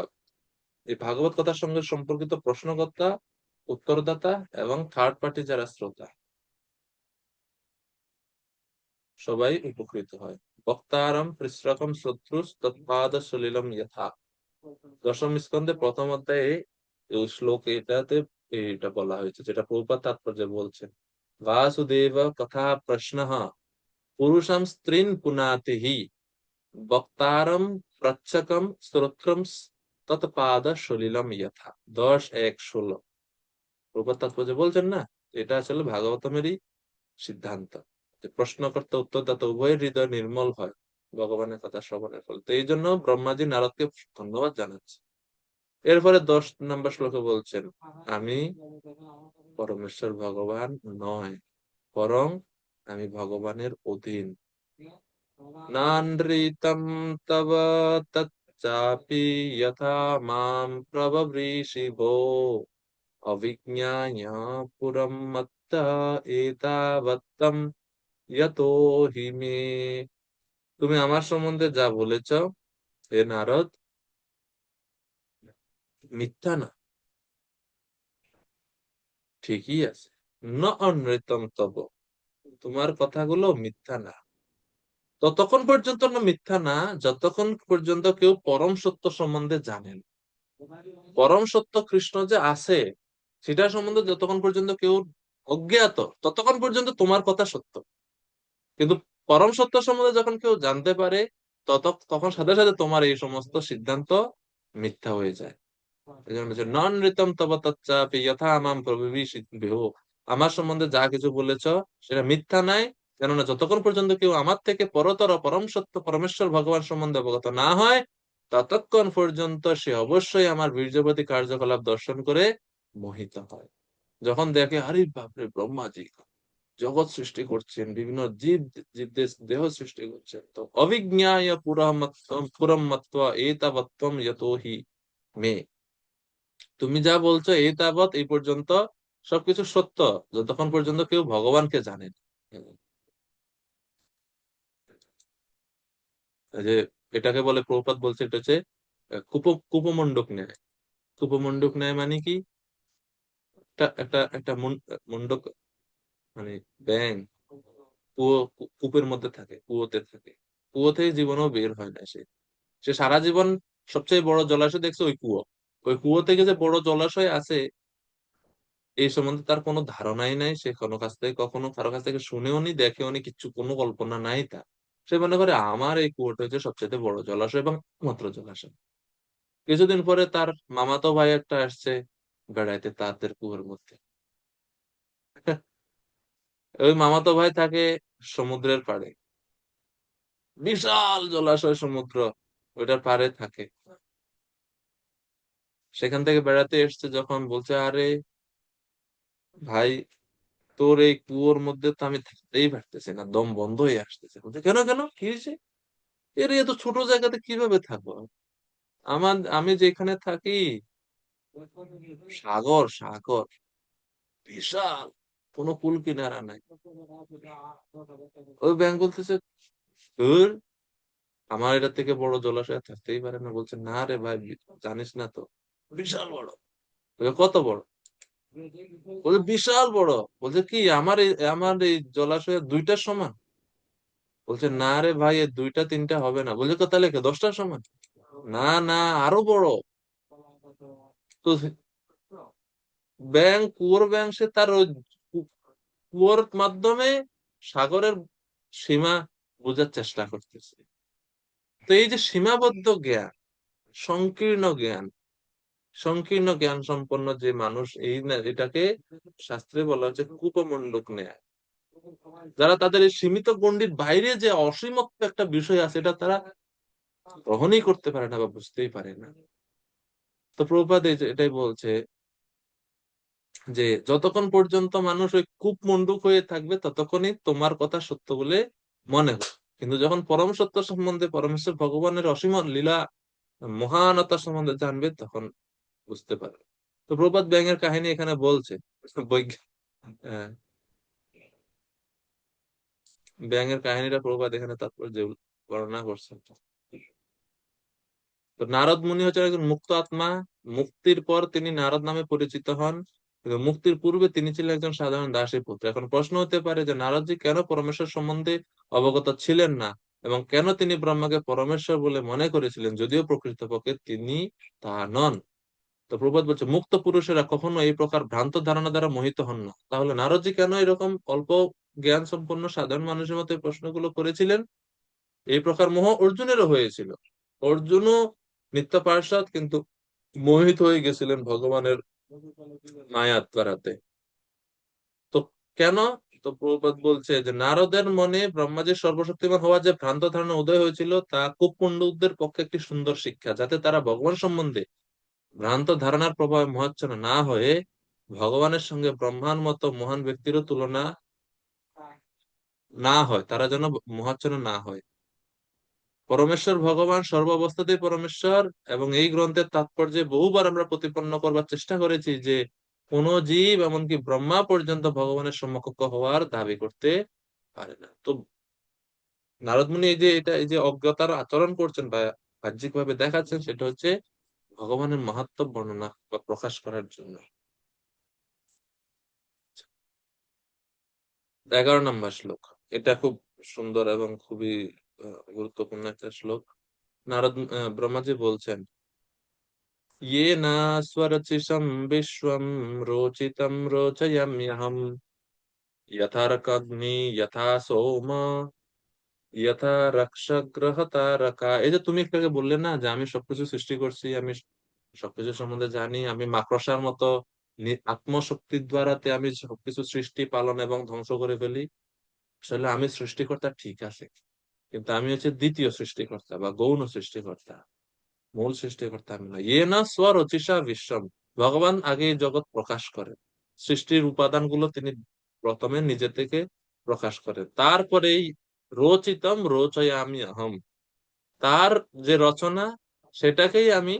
এই ভাগবত কথার সঙ্গে সম্পর্কিত প্রশ্নকর্তা, উত্তরদাতা এবং থার্ড পার্টি যারা শ্রোতা, সবাই উপকৃত হয়। বক্তারম পৃষ্ঠকম শত্রুস তৎপাদ সলিলম যথা। দশম স্কন্ধে প্রথম অধ্যায়ে এই শ্লোক এটাতে এটা বলা হয়েছে, যেটা প্রভুপাদ তাৎপর্য বলছেন। বাসুদেব কথা প্রশ্ন পুরুষম স্ত্রীন পুনাতিহি বক্তারম প্রচ্ছকম শ্রোত্রম তৎপাদ সলিলম যথা। 10:1-16 প্রভুপাদ তাৎপর্য বলছেন না, এটা আসলে ভাগবতমেরই সিদ্ধান্ত যে প্রশ্নকর্তা উত্তরদাতা উভয়ের হৃদয় নির্মল হয় ভগবানের কথা শ্রবণের ফলে। তো এই জন্য ব্রহ্মাজি নারদকে ধন্যবাদ জানাচ্ছে। এরপরে 10 নম্বর শ্লোকে বলছেন, আমি পরমেশ্বর ভগবান নয়, বরং আমি ভগবানের অধীন। নানৃতম তব তচ্চাপি যথা মাম প্রবব্রীষি ভো অভিজ্ঞায় পুরম মত্তা এতাবত্তম যতো হি মে। তুমি আমার সম্বন্ধে যা বলেছ হে নারদ, মিথ্যা না, ঠিকই আছে। ন অনৃতম তব, তোমার কথাগুলো মিথ্যা না। ততক্ষণ পর্যন্ত না মিথ্যা না, যতক্ষণ পর্যন্ত কেউ পরম সত্য সম্বন্ধে জানেন। পরম সত্য কৃষ্ণ যে আছে সেটা সম্বন্ধে যতক্ষণ পর্যন্ত কেউ অজ্ঞাত, ততক্ষণ পর্যন্ত তোমার কথা সত্য। কিন্তু পরম সত্য সম্বন্ধে যখন কেউ জানতে পারে, তখন সাথে সাথে তোমার এই সমস্ত সিদ্ধান্ত মিথ্যা হয়ে যায়। এই জন্য বলছে নন ঋতম তব তচ্চাপি যথা মাম প্রবিশিদ্বিহ, আমার সম্বন্ধে যা কিছু বলেছ সেটা মিথ্যা নাই। কেননা যতক্ষণ পর্যন্ত কেউ আমার থেকে পরতর পরম সত্য পরমেশ্বর ভগবান সম্বন্ধে অবগত না হয়, ততক্ষণ পর্যন্ত সে অবশ্যই আমার বীর্যবতী কার্যকলাপ দর্শন করে মোহিত হয়। যখন দেখে আরে বাপরে, ব্রহ্মাজি জগৎ সৃষ্টি করছেন, বিভিন্ন জীবদের দেহ সৃষ্টি করছেন, তো অভিজ্ঞায় পুরম মত্ত্বা এতাবত্তম যতোহি মে, তুমি যা বলছো এই তাবৎ এই পর্যন্ত সবকিছু সত্য, যতক্ষণ পর্যন্ত কেউ ভগবানকে জানেন। এই যে এটাকে বলে, প্রভুপাদ বলছে এটা হচ্ছে কুপমণ্ডক ন্যায়। কুপমণ্ডক ন্যায় মানে কি, একটা একটা একটা মণ্ডক মানে ব্যাং কূপের মধ্যে থাকে, কুয়োতে থাকে, কুয়ো থেকে জীবনেও বের হয় না সে। সে সারা জীবন সবচেয়ে বড় জলাশয় দেখছে ওই কুয়ো। ওই কুয়ো থেকে যে বড় জলাশয় আছে এই সম্বন্ধে তার কোনো ধারণাই নাই। সে কোনো কাছ থেকে কখনো কারো কাছ থেকে শুনেও নি, দেখেও নি, কিচ্ছু কোনো কল্পনা নাই তার। সে মনে করে আমার এই কুয়োটা হচ্ছে সবচেয়ে বড় জলাশয় এবং একমাত্র জলাশয়। কিছুদিন পরে তার মামাতো ভাই একটা আসছে বেড়াইতে তাদের কুয়োর মধ্যে। ওই মামাতো ভাই থাকে সমুদ্রের পাড়ে, বিশাল জলাশয় সমুদ্র, ওইটার পাড়ে থাকে। সেখান থেকে বেড়াতে এসছে যখন, বলছে আরে ভাই, তোর এই কুয়োর মধ্যে তো আমি থাকতেই পারতেছি না, দম বন্ধ হয়ে আসতেছে। বলছে কেন কেন, কি হয়েছে? এর এত ছোট জায়গাতে কিভাবে থাকবো? আমি যেখানে থাকি সাগর, সাগর বিশাল, কোনো কুল কিনারা নাই। ওই ব্যাংক বলতেছে ধুর, আমার এটা থেকে বড় জলাশয় থাকতেই পারে না। বলছে না রে ভাই, জানিস না তো, বিশাল বড়। বলছে, কত বড়? বলছে বিশাল বড়। বলছে কি আমার এই জলাশয়ের 2টার সমান? বলছে না রে ভাই, এর 2টা 3টা হবে না। বলছে তাহলে 10টার সমান? না না, আরো বড়। তো কুয়োর ব্যাংক সে তার ওই কুয়োর মাধ্যমে সাগরের সীমা বোঝার চেষ্টা করতেছে। তো এই যে সীমাবদ্ধ জ্ঞান, সংকীর্ণ জ্ঞান, সংকীর্ণ জ্ঞান সম্পন্ন যে মানুষ, এটাকে শাস্ত্রে বলা হচ্ছে কূপমণ্ডক ন্যায়। যারা তাদের এই সীমিত গণ্ডির বাইরে যে অসীমত্ব একটা বিষয় আছে, এটা তারা গ্রহণই করতে পারে না বা বুঝতেই পারে না। তো প্রভুপাদ এটাই বলছে যে যতক্ষণ পর্যন্ত মানুষ ওই কূপমণ্ডুক হয়ে থাকবে ততক্ষণই তোমার কথা সত্য বলে মনে হয়। কিন্তু যখন পরম সত্য সম্বন্ধে, পরমেশ্বর ভগবানের অসীম লীলা মহানতা সম্বন্ধে জানবে, তখন বুঝতে পারবে। তো প্রভাত ব্যাঙের কাহিনী এখানে বলছে। আহ, ব্যাঙের কাহিনীটা প্রভাত এখানে তাৎপর্য বর্ণনা করছেন। তো নারদ মুনি হচ্ছেন একজন মুক্ত আত্মা। মুক্তির পর তিনি নারদ নামে পরিচিত হন, কিন্তু মুক্তির পূর্বে তিনি ছিলেন একজন সাধারণ দাসী পুত্র। এখন প্রশ্ন হতে পারে যে নারদজি কেন পরমেশ্বর সম্বন্ধে অবগত ছিলেন না এবং কেন তিনি ব্রহ্মাকে পরমেশ্বর বলে মনে করেছিলেন, যদিও প্রকৃতপক্ষে তিনি তা নন। তো প্রবাদ বলছে মুক্ত পুরুষেরা কখনো এই প্রকার ভ্রান্ত ধারণা দ্বারা মোহিত হন না। তাহলে নারদজি কেন এরকম অল্প জ্ঞান সম্পন্ন সাধারণ মানুষের মতো এই প্রশ্নগুলো করেছিলেন? এই প্রকার মোহ অর্জুনেরও হয়েছিল। অর্জুনও নিত্য পার্ষদ, কিন্তু মোহিত হয়ে গেছিলেন ভগবানের মায়াত দ্বারাতে। তো কেন? তো প্রভুপাদ বলছে যে নারদের মনে ব্রহ্মাজির সর্বশক্তিমান হওয়ার যে ভ্রান্ত ধারণা উদয় হয়েছিল, তা কুপমণ্ডুকদের পক্ষে একটি সুন্দর শিক্ষা, যাতে তারা ভগবান সম্বন্ধে ভ্রান্ত ধারণার প্রভাবে মোহাচ্ছন্ন না হয়ে ভগবানের সঙ্গে ব্রহ্মার মতো মহান ব্যক্তিরও তুলনা না হয়, তারা যেন মোহাচ্ছন্ন না হয়। পরমেশ্বর ভগবান সর্বাবস্থাতেই পরমেশ্বর, এবং এই গ্রন্থের তাৎপর্যে বহুবার আমরা প্রতিপন্ন করবার চেষ্টা করেছি যে কোন জীব এমনকি ব্রহ্মা পর্যন্ত ভগবানের সমকক্ষ হওয়ার দাবি করতে পারে না। তো নারদ মুনি এই যে অজ্ঞতার আচরণ করছেন বা বাহ্যিক ভাবে দেখাচ্ছেন, সেটা হচ্ছে ভগবানের মাহাত্ম্য বর্ণনা বা প্রকাশ করার জন্য। 11 নম্বর শ্লোক। এটা খুব সুন্দর এবং খুবই গুরুত্বপূর্ণ একটা শ্লোক। ব্রহ্মাজি বলছেন, ইয়ে না স্বরচিষম বিশ্বম রোচিতম রোচয়াম্যহম যথার্কগ্নি যথা সোম যথা রক্ষগ্রহ তারকা। এই যে তুমি একটু আগে বললে না যে আমি সবকিছু সৃষ্টি করছি, আমি সবকিছু সম্বন্ধে জানি, আমি মাকড়সার মতো আত্মশক্তির দ্বারাতে আমি সবকিছু সৃষ্টি পালন এবং ধ্বংস করে ফেলি। আসলে আমি সৃষ্টিকর্তা ঠিক আছে, কিন্তু আমি হচ্ছে দ্বিতীয় সৃষ্টিকর্তা বা গৌণ সৃষ্টিকর্তা, মূল সৃষ্টিকর্তা আমি না। ইয়ে না স্বরচিষা বিশ্বম, ভগবান আগে এই জগৎ প্রকাশ করেন, সৃষ্টির উপাদানগুলো তিনি প্রথমে নিজে থেকে প্রকাশ করেন, তারপরেই রচিতম রোচয়ামি অহম, তার যে রচনা সেটাকেই আমি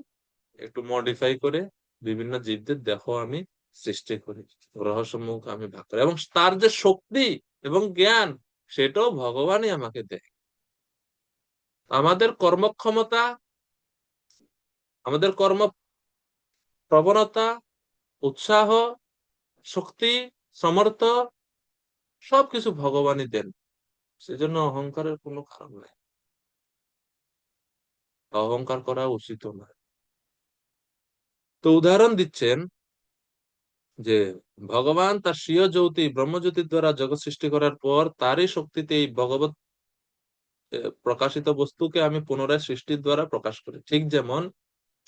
একটু মডিফাই করে বিভিন্ন জীবদের দেখো আমি সৃষ্টি করি, রহস্যমুখ আমি ভাগ করি, এবং তার যে শক্তি এবং জ্ঞান সেটাও ভগবানই আমাকে দেয়। আমাদের কর্মক্ষমতা, আমাদের কর্ম প্রবণতা, উৎসাহ, শক্তি, সমর্থ সবকিছু ভগবানই দেন। সেজন্য অহংকারের কোনো কারণ নাই, অহংকার করা উচিত নয়। তো উদাহরণ দিচ্ছেন যে ভগবান তার স্বীয় জ্যোতি ব্রহ্মজ্যোতির দ্বারা জগৎ সৃষ্টি করার পর তারই শক্তিতে এই ভগবত প্রকাশিত বস্তুকে আমি পুনরায় সৃষ্টির দ্বারা প্রকাশ করি। ঠিক যেমন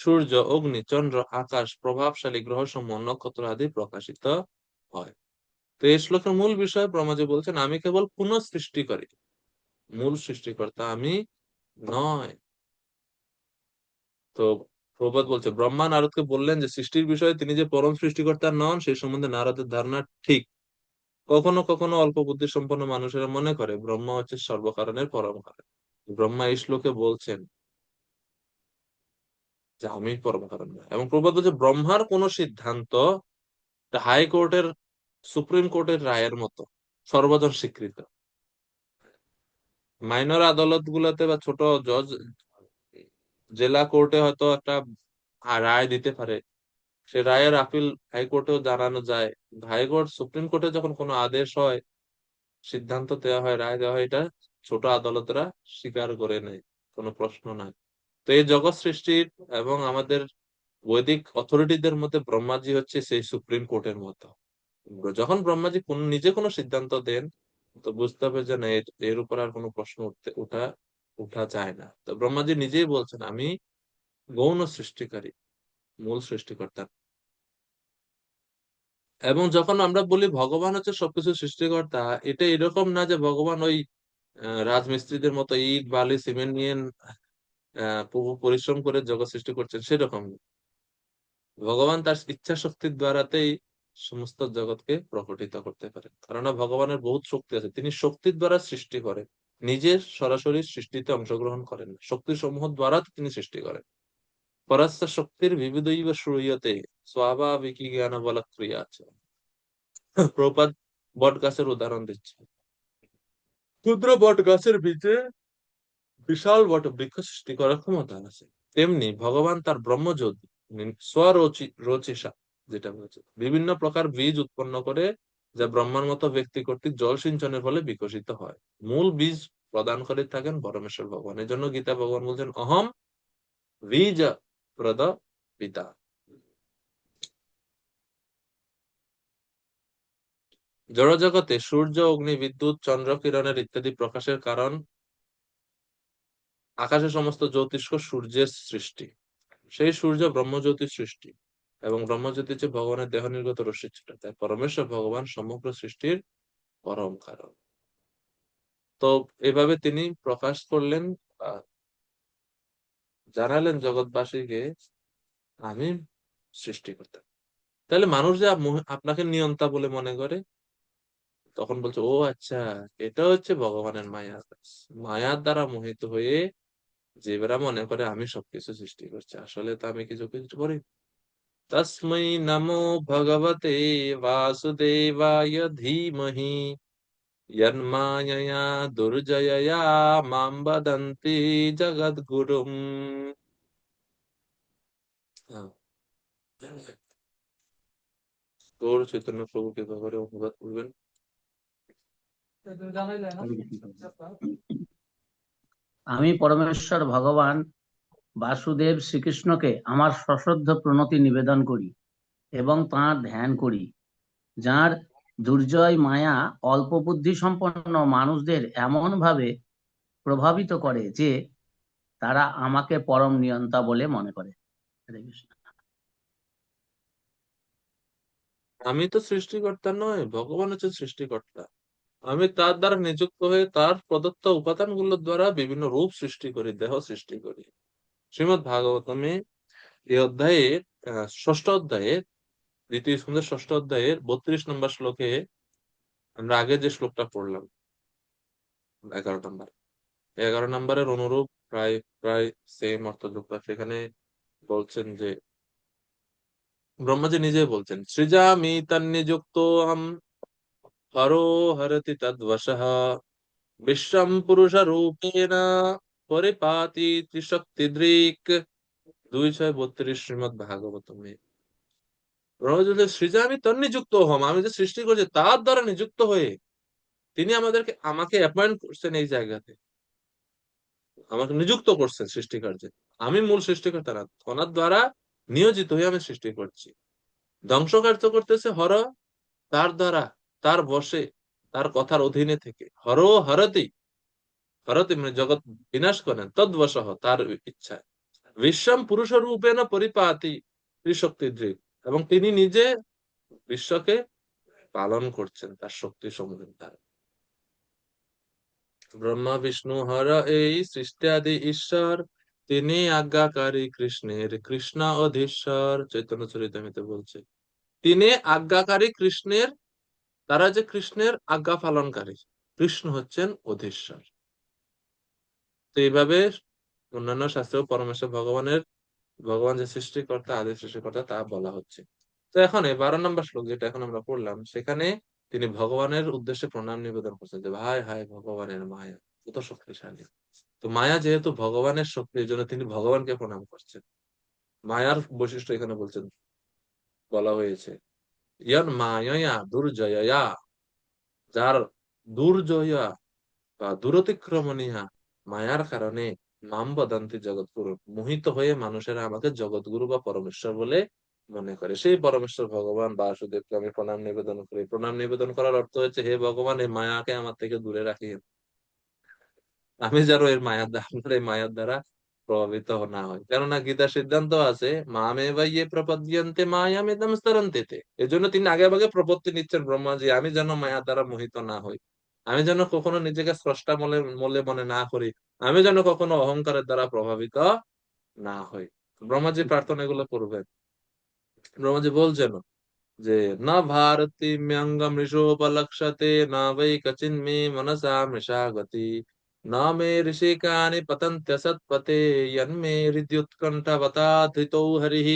সূর্য, অগ্নি, চন্দ্র, আকাশ, প্রভাবশালী গ্রহ সমূহ, নক্ষত্র আদি প্রকাশিত হয়। তো এই শ্লোকের মূল বিষয় ব্রহ্মাজি বলছেন, আমি কেবল পুনঃ সৃষ্টিকারী, মূল সৃষ্টিকর্তা আমি নয়। তো প্রবাদ বলছে, ব্রহ্মা নারদকে বললেন যে সৃষ্টির বিষয়ে তিনি যে পরম সৃষ্টিকর্তা নন সেই সম্বন্ধে নারদের ধারণা ঠিক। কখনো কখনো অল্প বুদ্ধি সম্পন্ন মানুষেরা মনে করে ব্রহ্মা হচ্ছে সর্বকারণের পরম কারণ। ব্রহ্মা এই শ্লোকে বলছেন যে আমি পরম কারণ নয়। এবং প্রবাদ বলছে, ব্রহ্মার কোন সিদ্ধান্ত হাইকোর্টের, সুপ্রিম কোর্টের রায়ের মতো সর্বজন স্বীকৃত। মাইনর আদালত গুলাতে বা ছোট জজ, জেলা কোর্টে হয়তো একটা রায় দিতে পারে, সে রায়ের আপিল হাইকোর্টেও জানানো যায়। হাইকোর্ট, সুপ্রিম কোর্টে যখন কোনো আদেশ হয়, সিদ্ধান্ত দেওয়া হয়, রায় দেওয়া হয়, এটা ছোট আদালতরা স্বীকার করে নেয়, কোনো প্রশ্ন নাই। তো এই জগৎ সৃষ্টির এবং আমাদের বৈদিক অথরিটিদের মধ্যে ব্রহ্মাজি হচ্ছে সেই সুপ্রিম কোর্টের মতো। যখন ব্রহ্মাজি নিজে কোনো সিদ্ধান্ত দেন, তো বুঝতে হবে যে না, এর উপর আর কোনো প্রশ্ন উঠা যায় না। তো ব্রহ্মাজি নিজেই বলছেন, আমি গৌণ সৃষ্টিকারী, মূল সৃষ্টিকর্তা। এবং যখন আমরা বলি ভগবান হচ্ছে সবকিছু সৃষ্টিকর্তা, এটা এরকম না যে ভগবান ওই রাজমিস্ত্রিদের মতো ইট বালি সিমেন্ট নিয়ে প্রভু পরিশ্রম করে জগৎ সৃষ্টি করছেন, সেরকম না। ভগবান তার ইচ্ছা শক্তির দ্বারাতেই সমস্ত জগৎকে প্রকটিত করতে পারেন, কেননা ভগবানের বহুত শক্তি আছে, তিনি শক্তির দ্বারা সৃষ্টি করেন, নিজের সরাসরি সৃষ্টিতে অংশগ্রহণ করেন না, শক্তি সমূহ দ্বারা তিনি সৃষ্টি করেন। পরাস্য শক্তির বিবিধৈব শ্রূয়তে স্বাভাবিকী জ্ঞান বল ক্রিয়া আছে। প্রপাত বট গাছের উদাহরণ দিচ্ছে, ক্ষুদ্র বট গাছের বীজে বিশাল বট বৃক্ষ সৃষ্টি করার ক্ষমতা আছে। তেমনি ভগবান তার ব্রহ্মজ্যোতি রচিসা, যেটা বলেছে, বিভিন্ন প্রকার বীজ উৎপন্ন করে, যা ব্রহ্মার মতো ব্যক্তি কর্তৃক জল সিঞ্চনের ফলে বিকশিত হয়। মূল বীজ প্রদান করে থাকেন পরমেশ্বর ভগবান। এই জন্য গীতা ভগবান বলছেন, অহম বীজ প্রদ পিতা। জড়জগতে সূর্য, অগ্নি, বিদ্যুৎ, চন্দ্র কিরণের ইত্যাদি প্রকাশের কারণ আকাশের সমস্ত জ্যোতিষ্ক সূর্যের সৃষ্টি। সেই সূর্য ব্রহ্মজ্যোতির সৃষ্টি, এবং ব্রহ্মজ্যোতি হচ্ছে ভগবানের দেহ নির্গত রশ্মি ছিল, তাই পরমেশ্বর ভগবান সমগ্র সৃষ্টির পরম কারণ। তো এভাবে তিনি প্রকাশ করলেন, আহ, জানালেন জগৎবাসীকে, আমি সৃষ্টিকর্তা। তাহলে মানুষ যে আপনাকে নিয়ন্তা বলে মনে করে, তখন বলছে, ও আচ্ছা, এটা হচ্ছে ভগবানের মায়া। মায়ার দ্বারা মোহিত হয়ে জীবরা মনে করে আমি সবকিছু সৃষ্টি করছি, আসলে তো আমি কিছু কিছু করি। তস্मै নমো ভগবতে वासुदेवाय धीमहि यन्मायया दुर्जयया मां वदन्ति जगद्गुरुम्। গৌর চৈতন্য প্রভু কৃপা করে অনুবাদ করবেন। আমি পরমেশ্বর ভগবান বাসুদেব শ্রীকৃষ্ণকে আমার সশ্রদ্ধ প্রণতি নিবেদন করি এবং তাঁর ধ্যান করি, যার দুর্জয় মায়া অল্প বুদ্ধি সম্পন্ন মানুষদের এমন ভাবে প্রভাবিত করে যে তারা আমাকে পরম নিয়ন্তা বলে মনে করে। হরে কৃষ্ণ। আমি তো সৃষ্টিকর্তা নয়, ভগবান হচ্ছে সৃষ্টিকর্তা। আমি তার দ্বারা নিযুক্ত হয়ে তার প্রদত্ত উপাদানগুলোর দ্বারা বিভিন্ন রূপ সৃষ্টি করি, দেহ সৃষ্টি করি। শ্রীমদ্ ভাগবতমে এই অধ্যায়ে ষষ্ঠ অধ্যায়ে, দ্বিতীয় স্কন্ধের ষষ্ঠ অধ্যায়ের 32 নম্বর শ্লোকে আমরা আগে যে শ্লোকটা পড়লাম 11 নম্বর, 11 নম্বরের অনুরূপ প্রায় প্রায় সেম অর্থযুক্ত। সেখানে বলছেন যে ব্রহ্মাজি নিজে বলছেন, সৃজামি তন্নিযুক্তোহম হরো হরতি তদ্বশঃ বিশ্বম পুরুষ রূপেণ পরিপাতি ত্রিশক্তিদৃক। 2:32 শ্রীমদ্ ভাগবতমে ব্রহ্মাজি বলছেন, সৃজামি তন্নিযুক্ত হম, আমি যে সৃষ্টি করছি তার দ্বারা নিযুক্ত হয়ে তিনি আমাকে অ্যাপয়েন্ট করছেন এই জায়গাতে, আমাকে নিযুক্ত করছেন সৃষ্টিকার্যে। আমি মূল সৃষ্টিকর্তা না, ওনার দ্বারা নিয়োজিত হয়ে আমি সৃষ্টি করছি। ধ্বংস কার্য করতেছে হর, তার দ্বারা, তার বশে, তার কথার অধীনে থেকে। হর হরতি, হরতি মানে জগৎ বিনাশ করেন, তদ্বশঃ তার ইচ্ছায়। বিশ্বম পুরুষ রূপেণ পরিপাতি ত্রিশক্তিদৃক, এবং তিনি নিজে বিশ্বকে পালন করছেন তার শক্তি সমূহের দ্বারা। ব্রহ্মা বিষ্ণু হর এই সৃষ্টি আদি ঈশ্বর, তিনি আজ্ঞাকারী কৃষ্ণের, কৃষ্ণ অধীশ্বর। চৈতন্য চরিতামৃতে বলছে তিনি আজ্ঞাকারী কৃষ্ণের, তারা যে কৃষ্ণের আজ্ঞা পালনকারী, কৃষ্ণ হচ্ছেন অধীশ্বর। তো এইভাবে অন্যান্য শাস্ত্রেও পরমেশ্বর ভগবান যে সৃষ্টিকর্তা, আদি সৃষ্টিকর্তা তা বলা হচ্ছে। তো এখন 12 নম্বর শ্লোক যেটা এখন আমরা পড়লাম, সেখানে তিনি ভগবানের উদ্দেশ্যে প্রণাম নিবেদন করছেন যে ভাই হায় ভগবানের মায়া কত শক্তিশালী। তো মায়া যেহেতু ভগবানের শক্তি, এই জন্য তিনি ভগবানকে প্রণাম করছেন। মায়ার বৈশিষ্ট্য এখানে বলা হয়েছে, ইয়ান মায়া দুর্জয়া, যার দুর্জয়া বা দূরতিক্রমণীয়া মায়ার কারণে মাম বদন্তি জগৎগুরু, মোহিত হয়ে মানুষেরা আমাকে জগৎগুরু বা পরমেশ্বর বলে মনে করে। সেই পরমেশ্বর ভগবান বাসুদেবকে আমি প্রণাম নিবেদন করি। প্রণাম নিবেদন করার অর্থ হচ্ছে, হে ভগবান এই মায়াকে আমার থেকে দূরে রাখি, আমি যেন এই মায়ার দ্বারা প্রভাবিত না হয়। কেননা গীতার সিদ্ধান্ত আছে, মামেবা ইয়ে প্রপদ্যন্তে মায়ামেদং স্তরন্তে। এই জন্য তিনি আগে ভাগে প্রপত্তি নিচ্ছেন ব্রহ্মাজি, আমি যেন মায়ার দ্বারা মোহিত না হই, আমি যেন কখনো নিজেকে স্রষ্টা বলে মনে না করি, আমি যেন কখনো অহংকারের দ্বারা প্রভাবিত না হই। ব্রহ্মাজি প্রার্থনা এগুলো করবেন। ব্রহ্মাজি বলছেন যে না ভারতী ম্যঙ্গ মৃষোপলক্ষতে না বৈ কচিন মে মনসা মৃষা গতি না মে ঋষিকানি পতন্ত্য সৎপতে যন্মে হৃদয়োৎকণ্ঠবতা ধৃতৌ হরিঃ।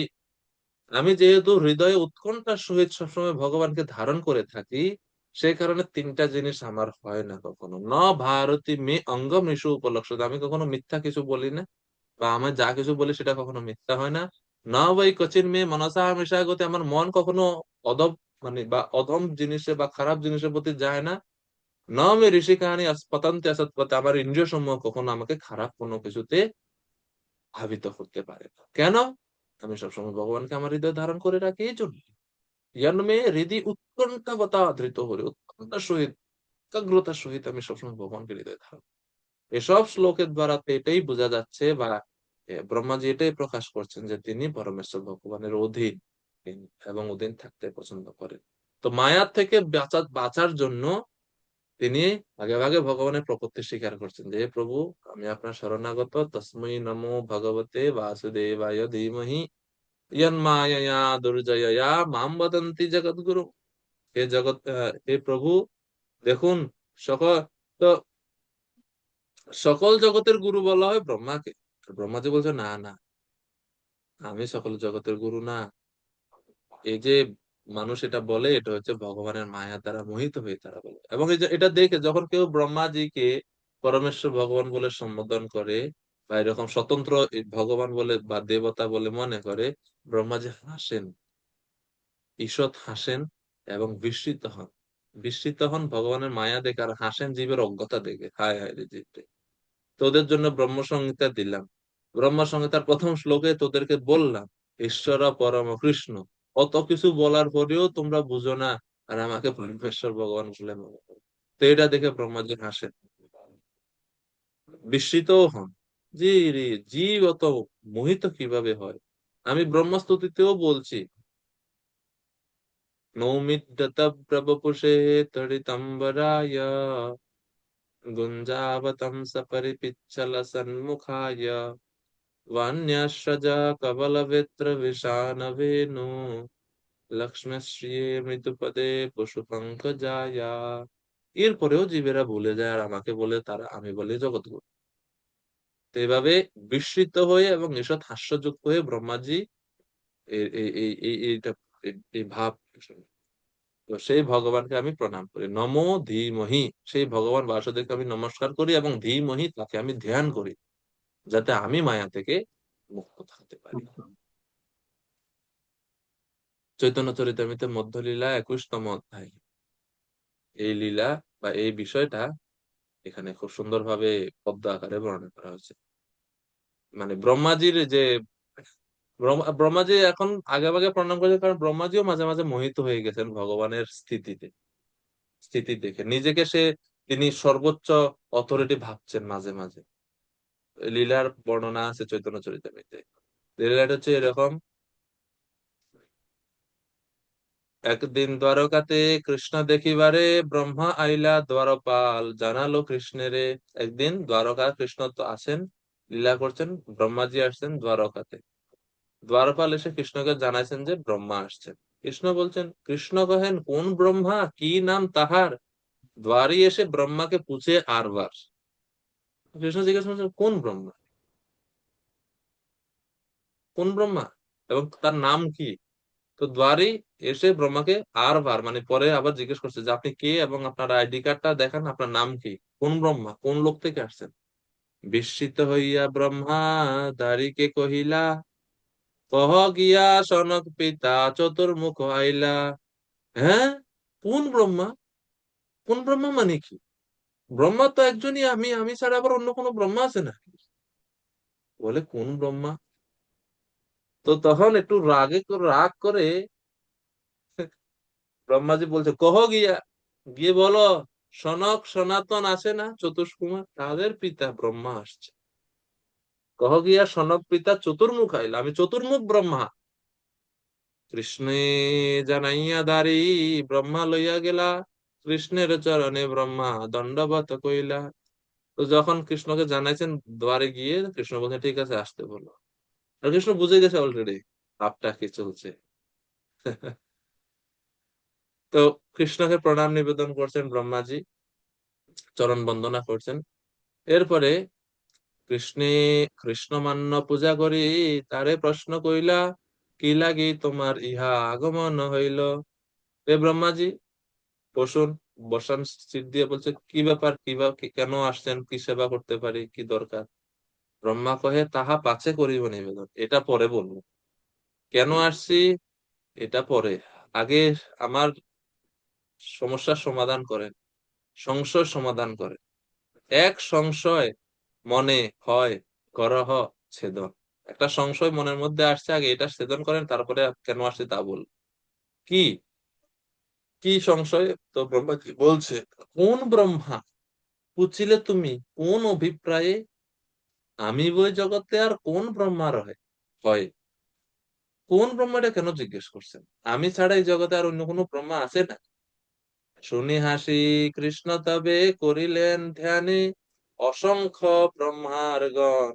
আমি যেহেতু হৃদয়ে উৎকণ্ঠার সহিত সবসময় ভগবানকে ধারণ করে থাকি, সেই কারণে তিনটা জিনিস আমার হয় না কখনো। ন ভারতী মে অঙ্গ মৃষু উপলক্ষিত, আমি কখনো মিথ্যা কিছু বলি না, বা আমি যা কিছু বলি সেটা কখনো মিথ্যা হয় না। না ভাই কচিন মে মনসা মিশাগতি, আমার মন কখনো অধম বা অধম জিনিসে বা খারাপ জিনিসের প্রতি যায় না। না মে ঋষি কাহানি পতন্তে আসৎপথে, আমার ইন্দ্রিয় সমূহ কখনো আমাকে খারাপ কোনো কিছুতে ধাবিত করতে পারে না। কেন? আমি সবসময় ভগবানকে আমার হৃদয়ে ধারণ করে রাখি এই জন্য। জন্মে হৃদি উৎকণ্ঠাবতা ধৃত হলে, উৎকণ্ঠার সহিত, একাগ্রতার সহিত আমি সবসময় ভগবানকে হৃদয়ে ধারণ। এসব শ্লোকের দ্বারা এটাই বোঝা যাচ্ছে, বা ব্রহ্মাজি এটাই প্রকাশ করছেন যে তিনি পরমেশ্বর ভগবানের অধীন এবং অধীন থাকতে পছন্দ করেন। তো মায়ার থেকে বাঁচার জন্য তিনি আগে ভাগে ভগবানের প্রপত্তি স্বীকার করছেন যে, হে প্রভু আমি আপনার শরণাগত, তস্মৈ নমো ভগবতে বাসুদেবায় ধীমহি ইয়ন্মায়া দুর্জয়া মাম বদন্তি জগৎগুরু। হে প্রভু, দেখুন সকল তো সকল জগতের গুরু বলা হয় ব্রহ্মাকে। ব্রহ্মাজি বলছে না না, আমি সকল জগতের গুরু না। এই যে মানুষ এটা বলে, এটা হচ্ছে ভগবানের মায়া দ্বারা মোহিত হয়ে তারা বলে। এবং এই যে এটা দেখে যখন কেউ ব্রহ্মাজিকে পরমেশ্বর ভগবান বলে সম্বোধন করে, বা এরকম স্বতন্ত্র ভগবান বলে বা দেবতা বলে মনে করে, ব্রহ্মাজি হাসেন, ঈষৎ হাসেন এবং বিস্মিত হন। বিস্মিত হন ভগবানের মায়া দেখে আর হাসেন জীবের অজ্ঞতা দেখে, হায় হায় রে জীব রে। তোদের জন্য ব্রহ্মসংহিতা দিলাম, ব্রহ্মসংহিতার প্রথম শ্লোকে তোদেরকে বললাম ঈশ্বর পরম কৃষ্ণ, অত কিছু বলার পরেও তোমরা বুঝো না আর আমাকে পরমেশ্বর ভগবান বলে মনে করো। তো এটা দেখে ব্রহ্মাজি হাসেন, বিস্মিতও হন। জি রে, জীব অত মোহিত কিভাবে হয়। আমি ব্রহ্মস্তুতিতেও বলছি, নৌমিদ্যত প্রবপুষে তড়িতম্বরায় গুঞ্জাবতম সপরিপিচ্ছল সন্মুখায় वान्याश्रजा कवलवित्र विषानवेनु লক্ষ্মীশ্রিয়ে মৃদুপদে পশু পঙ্কজায়া। এরপরেও জীবেরা ভুলে যায় আর আমাকে বলে তারা আমি বলে জগৎগুরু। তো এভাবে বিস্মিত হয়ে এবং ঈষৎ হাস্যযুক্ত হয়ে ব্রহ্মাজি এইটা এই ভাব, তো সেই ভগবানকে আমি প্রণাম করি, নমো ধীমহি, সেই ভগবান বাসুদেবকে আমি নমস্কার করি এবং ধীমহি তাকে আমি ধ্যান করি যাতে আমি মায়া থেকে মুক্ত থাকতে পারি। চৈতন্য চরিতামৃতের মধ্যলীলা 21তম অধ্যায়। এই লীলা বা এই বিষয়টা এখানে খুব সুন্দরভাবে পদ্ম আকারে বর্ণনা করা হয়েছে। মানে ব্রহ্মাজির যে ব্রহ্মাজি এখন আগে আগে প্রণাম করেছে, কারণ ব্রহ্মাজিও মাঝে মাঝে মোহিত হয়ে গেছেন ভগবানের স্থিতি দেখে নিজেকে তিনি সর্বোচ্চ অথরিটি ভাবছেন মাঝে মাঝে। লীলার বর্ণনা আছে চৈতন্য চরিতামৃতে। লীলাটা হচ্ছে এরকম, একদিন দ্বারকাতে কৃষ্ণ দেখিবারে ব্রহ্মা আইলা দ্বারপাল জানালো কৃষ্ণেরে। একদিন দ্বারকা কৃষ্ণ তো আছেন, লীলা করছেন, ব্রহ্মাজি আসছেন দ্বারকাতে। দ্বারপাল এসে কৃষ্ণকে জানাইছেন যে ব্রহ্মা আসছেন। কৃষ্ণ বলছেন, কৃষ্ণ কহেন কোন ব্রহ্মা, কি নাম তাহার? দ্বারী এসে ব্রহ্মাকে পুছে আরবার। কৃষ্ণ জিজ্ঞেস করছেন কোন ব্রহ্মা, কোন ব্রহ্মা এবং তার নাম কি? তো দ্বারী এসে ব্রহ্মাকে আরবার মানে পরে আবার জিজ্ঞেস করছে যে আপনি কে এবং আপনার আইডি কার্ডটা দেখান, আপনার নাম কি, কোন ব্রহ্মা, কোন লোক থেকে আসছেন? বিস্মিত হইয়া ব্রহ্মা দ্বারীকে কহিলা, কহ গিয়া সনক পিতা চতুর্মুখ আইলা। হ্যাঁ, কোন ব্রহ্মা? কোন ব্রহ্মা মানে কি? ব্রহ্মা তো একজনই, আমি ছাড়া আবার অন্য কোনো ব্রহ্মা আছে না? বলে কোন ব্রহ্মা? তো তখন একটু রাগ করে ব্রহ্মাজি বলছে, কহ গিয়া, গিয়ে বলো সনক সনাতন আছে না চতুষ্কুমার, তাদের পিতা ব্রহ্মা আসছে। কহ গিয়া সনক পিতা চতুর্মুখ আইলা, আমি চতুর্মুখ ব্রহ্মা। কৃষ্ণে জানাইয়া দাঁড়ি ব্রহ্মা লইয়া গেলা, কৃষ্ণের চরণে ব্রহ্মা দণ্ডবত কইলা। তো যখন কৃষ্ণকে জানাইছেন দ্বারে গিয়ে, কৃষ্ণ বলছে ঠিক আছে আসতে বলো। আর কৃষ্ণ বুঝে গেছে অলরেডি ভাবটা কি চলছে। তো কৃষ্ণকে প্রণাম নিবেদন করছেন ব্রহ্মাজি, চরণ বন্দনা করছেন। এরপরে কৃষ্ণে কৃষ্ণ মান্য পূজা করি তারে প্রশ্ন কইলা, কি লাগি তোমার ইহা আগমন হইল? এ ব্রহ্মাজি বসুন, বসান সিট দিয়ে। বলছে কি ব্যাপার, কেন আসছেন, কি সেবা করতে পারি, কি দরকার? ব্রহ্মা কহে তাহা পাছে করিব নিবেদন, এটা পরে বলবো। কেন আসছি এটা পরে, আগে আমার সমস্যার সমাধান করেন, সংশয় সমাধান করেন। এক সংশয় মনে হয় করহ ছেদন। একটা সংশয় মনের মধ্যে আসছে, আগে এটা ছেদন করেন, তারপরে কেন আসছে তা বল। কি কি সংশয়? তো ব্রহ্মা কি বলছে, কোন ব্রহ্মা পুছিলে তুমি, কোন অভিপ্রায়ে? আমি বই জগতে আর কোন ব্রহ্মা রহে হয়? কোন ব্রহ্মাটা কেন জিজ্ঞেস করছেন? আমি ছাড়া এই জগতে আর অন্য কোনো ব্রহ্মা আছে না? শুনি হাসি কৃষ্ণ তবে করিলেন ধ্যানে, অসংখ্য ব্রহ্মার গণ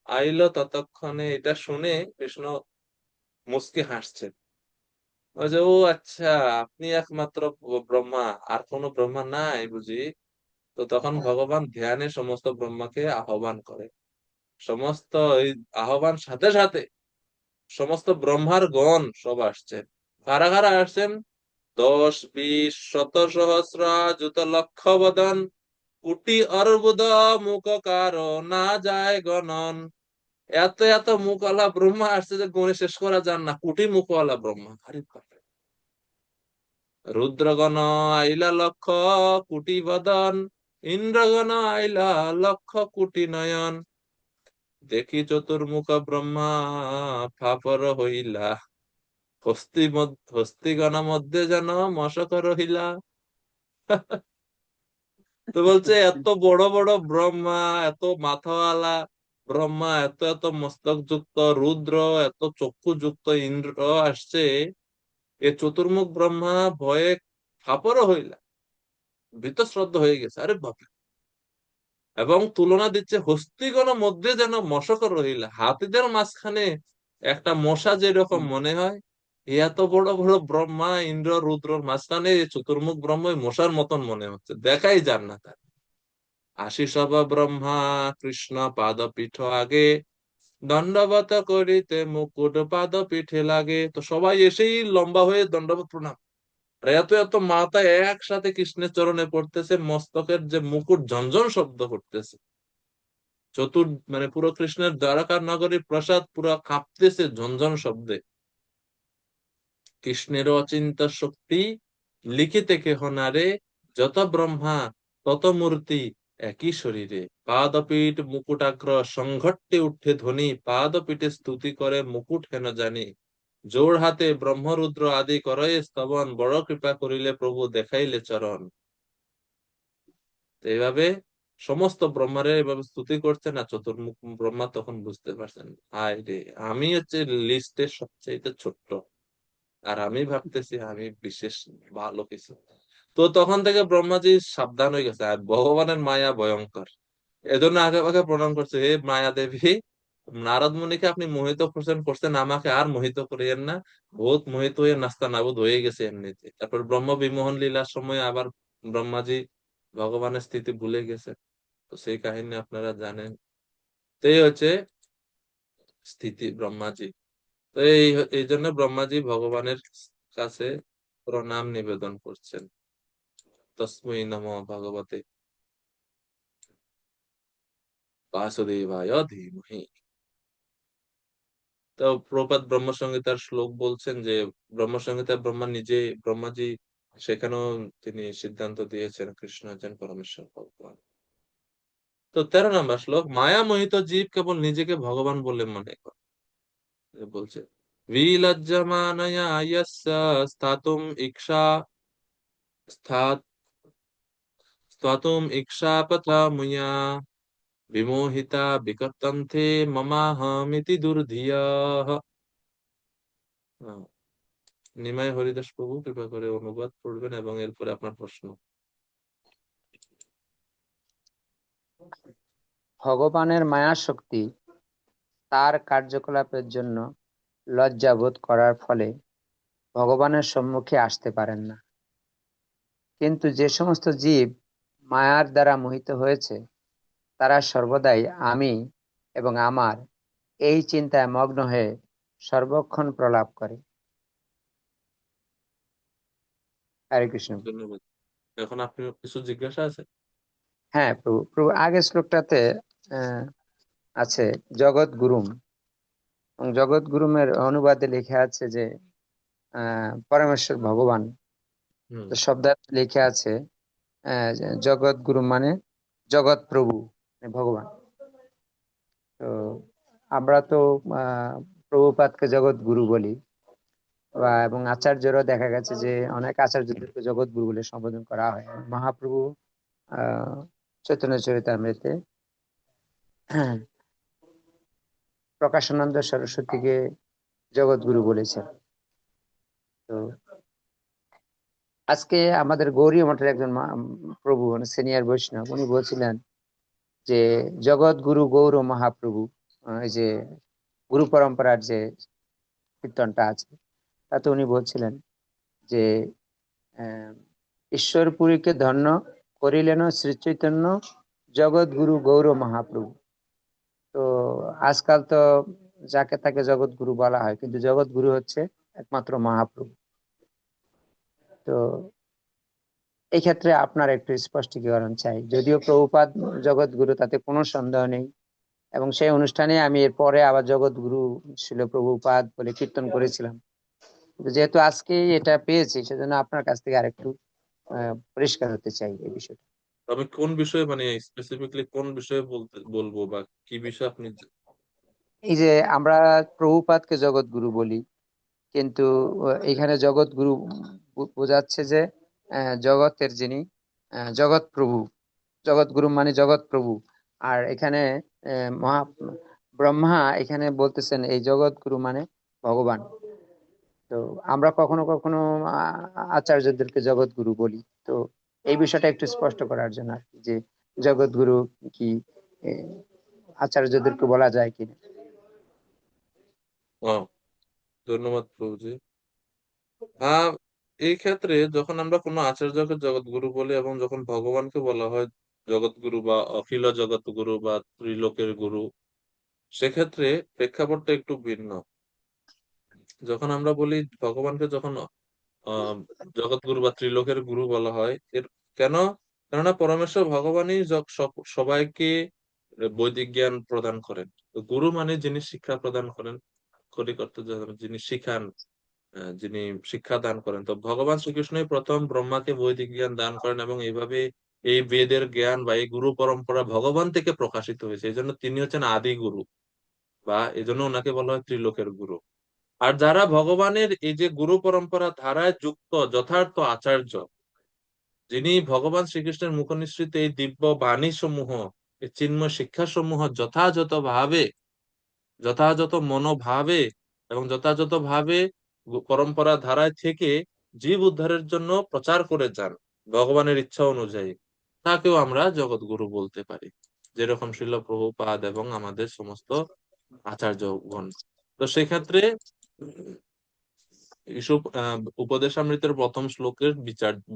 আইল ততক্ষণে। এটা শুনে কৃষ্ণ মুচকি হাসছেন। ওই যে ও আচ্ছা, আপনি একমাত্র ব্রহ্মা, আর কোনো ব্রহ্মা নাই বুঝি? তো তখন ভগবান ধ্যানে সমস্ত ব্রহ্মাকে আহ্বান করে। সমস্ত এই আহ্বান সাথে সাথে সমস্ত ব্রহ্মার গণ সব আসছেন। কারা কারা আসছেন? 10, 20, শত সহস্র যুত লক্ষ বদন, কোটি অর্বুদ মুখ কারো না যায় গণন। এত এত মুখওয়ালা ব্রহ্মা আসছে যে গণে শেষ করা যান না, কোটি মুখওয়ালা ব্রহ্মা। আরে বাপরে! রুদ্রগণ আইলা লক্ষ কোটি বদন, ইন্দ্রগণ আইলা লক্ষ কোটি নয়ন, দেখি চতুর্মুখ ব্রহ্মা ফাপর হইলা, হস্তিগণ মধ্যে যেন মশক রহিলা। তো বলছে এত বড় বড় ব্রহ্মা, এত মাথাওয়ালা ব্রহ্মা, এত এত মস্তক যুক্ত রুদ্র, এত চক্ষু যুক্ত ইন্দ্র আসছে, এ চতুর্মুখ ব্রহ্মা ভয়ে ফাপর হইলা, ভীতশ্রদ্ধ হয়ে গেছে, আরে বাপরে। এবং তুলনা দিচ্ছে হস্তিগণ মধ্যে যেন মশক রহিলা, হাতিদের মাঝখানে একটা মশা যেরকম মনে হয়, এত বড় বড় ব্রহ্মা ইন্দ্র রুদ্রর মাঝখানে এই চতুর্মুখ ব্রহ্ম এই মশার মতন মনে হচ্ছে, দেখাই যান না তার। আশিস ব্রহ্মা কৃষ্ণ পাদ পীঠ আগে, দণ্ডবত করিতে মুকুট পাদ পিঠে লাগে। তো সবাই এসেই লম্বা হয়ে দণ্ডবত প্রণাম। আর এত এত মাথা একসাথে কৃষ্ণের চরণে পড়তেছে, মস্তকের যে মুকুট ঝনঝন শব্দ করতেছে। মানে পুরো কৃষ্ণের দ্বারকার নগরীর প্রাসাদ পুরো কাঁপতেছে ঝনঝন শব্দে। কৃষ্ণের অচিন্ত শক্তি লিখিতে কেহ নারে, যত ব্রহ্মা তত মূর্তি একই শরীরে। পাদপীঠ মুকুটাগ্র সংঘট্টে উঠে ধ্বনি, পাদপীঠে স্তুতি করে মুকুট হেন জানি। জোড় হাতে ব্রহ্মরুদ্র আদি করয়ে স্তবন, বড় কৃপা করিলে প্রভু দেখাইলে চরণ। তো এইভাবে সমস্ত ব্রহ্মারে এভাবে স্তুতি করছে না, চতুর্মুখ ব্রহ্মা তখন বুঝতে পারছেন, হায় রে, আমি হচ্ছে লিস্টের সবচেয়ে ছোট্ট, আর আমি ভাবতেছি আমি বিশেষ ভালো কিছু। তো তখন থেকে ব্রহ্মাজি সাবধান হয়ে গেছে, আর ভগবানের মায়া ভয়ঙ্কর, এজন্য আগে আগে প্রণাম করছে, হে মায়া দেবী, নারদ মুনিকে আপনি মোহিত করছেন করছেন, আমাকে আর মোহিত করিয়েন না, বহুত মোহিত হয়ে নাস্তা নাবুদ হয়ে গেছে এমনিতে। তারপর ব্রহ্ম বিমোহন লীলার সময় আবার ব্রহ্মাজি ভগবানের স্থিতি ভুলে গেছে, তো সেই কাহিনী আপনারা জানেন। তো এই হচ্ছে স্থিতি ব্রহ্মাজি। তো এই জন্য ব্রহ্মাজি ভগবানের কাছে প্রণাম নিবেদন করছেন। তস্मै নমো ভগবতে বাসুদেবায় ধীমহি। তো প্রপাত ব্রহ্মসংহিতার শ্লোক বলছেন যে ব্রহ্মসংহিতা ব্রহ্মাজি সেখানেও তিনি সিদ্ধান্ত দিয়েছেন কৃষ্ণ হচ্ছেন পরমেশ্বর ভগবান। তো 13 নম্বর শ্লোক, মায়া মোহিত জীব কেবল নিজেকে ভগবান বলে মনে করে। বলছে বিলজ্জমানয়া ইয়স্য স্থাতুম ইচ্ছা স্থাতুম ইচ্ছাপথা মুয়া, বিমোহিতা বিকর্তন্তে মমাহমিতি দুর্ধিয়াঃ। নিমাই হরিদাস প্রভু কৃপা করে অনুবাদ করবেন এবং এরপরে আপনার প্রশ্ন। ভগবানের মায়া শক্তি তার কার্যকলাপের জন্য লজ্জাবোধ করার ফলে ভগবানের সম্মুখে আসতে পারেন না। কিন্তু যে সমস্ত জীব মায়ার দ্বারা মোহিত হয়েছে তারা সর্বদাই আমি এবং আমার এই চিন্তায় মগ্ন হয়ে সর্বক্ষণ প্রলাপ করে। হরে কৃষ্ণ। ধন্যবাদ। এখন আপনি কিছু জিজ্ঞাসা আছে? হ্যাঁ প্রভু, প্রভু আগের শ্লোকটাতে আছে জগৎ গুরুম, এবং জগৎ গুরুমের অনুবাদে লেখা আছে যে পরমেশ্বর ভগবান। তো শব্দার্থ লেখা আছে জগৎ গুরু মানে জগৎ প্রভু, মানে ভগবান। তো আমরা তো প্রভুপাদকে জগৎ গুরু বলি, এবং আচার্যরাও দেখা গেছে যে অনেক আচার্যদেরকে জগৎ গুরু বলে সম্বোধন করা হয়। মহাপ্রভু চৈতন্য চরিতামৃতে প্রকাশানন্দ সরস্বতীকে জগৎ গুরু বলেছেন। তো আজকে আমাদের গৌরী মঠের একজন প্রভু মানে সিনিয়র বৈষ্ণব, উনি বলছিলেন যে জগৎ গুরু গৌর মহাপ্রভু, এই যে গুরু পরম্পরার যে কীর্তনটা আছে তাতে উনি বলছিলেন যে ঈশ্বরপুরীকে ধন্য করিলেন শ্রী চৈতন্য জগৎ গুরু গৌর মহাপ্রভু। তো আজকাল তো যাকে তাকে জগৎ গুরু বলা হয়, কিন্তু জগৎ গুরু হচ্ছে একমাত্র মহাপ্রভু। তো এই ক্ষেত্রে আপনার একটু স্পষ্টীকরণ চাই। যদিও প্রভুপাদ জগৎ গুরু, তাতে কোনো সন্দেহ নেই, এবং সেই অনুষ্ঠানে আমি এরপরে আবার জগৎ গুরু ছিল প্রভুপাদ বলে কীর্তন করেছিলাম। যেহেতু আজকে এটা পেয়েছি, সেজন্য আপনার কাছ থেকে আরেকটু পরিষ্কার হতে চাই এই বিষয়টা। আমি কোন বিষয়ে মানে স্পেসিফিকলি কোন বিষয়ে বলবো বা কি বিষয়ে আপনি এই যে আমরা প্রভুপাদকে জগৎগুরু বলি, কিন্তু এখানে জগৎগুরু বোঝাচ্ছে যে জগতের যিনি জগৎ প্রভু, জগৎগুরু মানে জগৎ প্রভু। আর এখানে মহা ব্রহ্মা এখানে বলতেছেন এই জগৎগুরু মানে ভগবান। তো আমরা কখনো কখনো আচার্যদেরকে জগৎগুরু বলি। তো এই বিষয়টা একটু স্পষ্ট করার জন্য আর কি, যে জগৎগুরু কি আচার্যদেরকে বলা যায় কিনা। ধন্যবাদ প্রভুজি। এই ক্ষেত্রে যখন আমরা কোনো আচার্যকে জগৎগুরু বলি এবং যখন ভগবানকে বলা হয় জগৎগুরু বা অখিল জগৎগুরু বা ত্রিলোকের গুরু, সেক্ষেত্রে প্রেক্ষাপটটা একটু ভিন্ন। যখন আমরা বলি ভগবানকে যখন আহ জগৎগুরু বা ত্রিলোকের গুরু বলা হয়, এর কেন? কেননা পরমেশ্বর ভগবানই সবাইকে বৈদিক জ্ঞান প্রদান করেন। তো গুরু মানে যিনি শিক্ষা প্রদান করেন, কর্তৃ যিনি শিখান, যিনি শিক্ষা দান করেন। তো ভগবান শ্রীকৃষ্ণই প্রথম ব্রহ্মাকে বৈদিক জ্ঞান দান করেন এবং এইভাবে এই বেদের জ্ঞান বা এই গুরু পরম্পরা ভগবান থেকে প্রকাশিত হয়েছে। এই জন্য তিনি হচ্ছেন আদি গুরু, বা এই জন্য ওনাকে বলা হয় ত্রিলোকের গুরু। আর যারা ভগবানের এই যে গুরু পরম্পরা ধারায় যুক্ত যথার্থ আচার্য, যিনি ভগবান শ্রীকৃষ্ণের মুখ নিঃসৃত এই দিব্য বাণী সমূহ, এই চিন্ময় শিক্ষা সমূহ যথাযথ মনোভাবে এবং যথাযথভাবে পরম্পরা ধারায় থেকে জীব উদ্ধারের জন্য প্রচার করে যান ভগবানের ইচ্ছা অনুযায়ী, তাকেও আমরা জগৎগুরু বলতে পারি, যেরকম শ্রীল প্রভুপাদ এবং আমাদের সমস্ত আচার্যগণ। তো সেক্ষেত্রে এইসব উপদেশামৃতের প্রথম শ্লোকের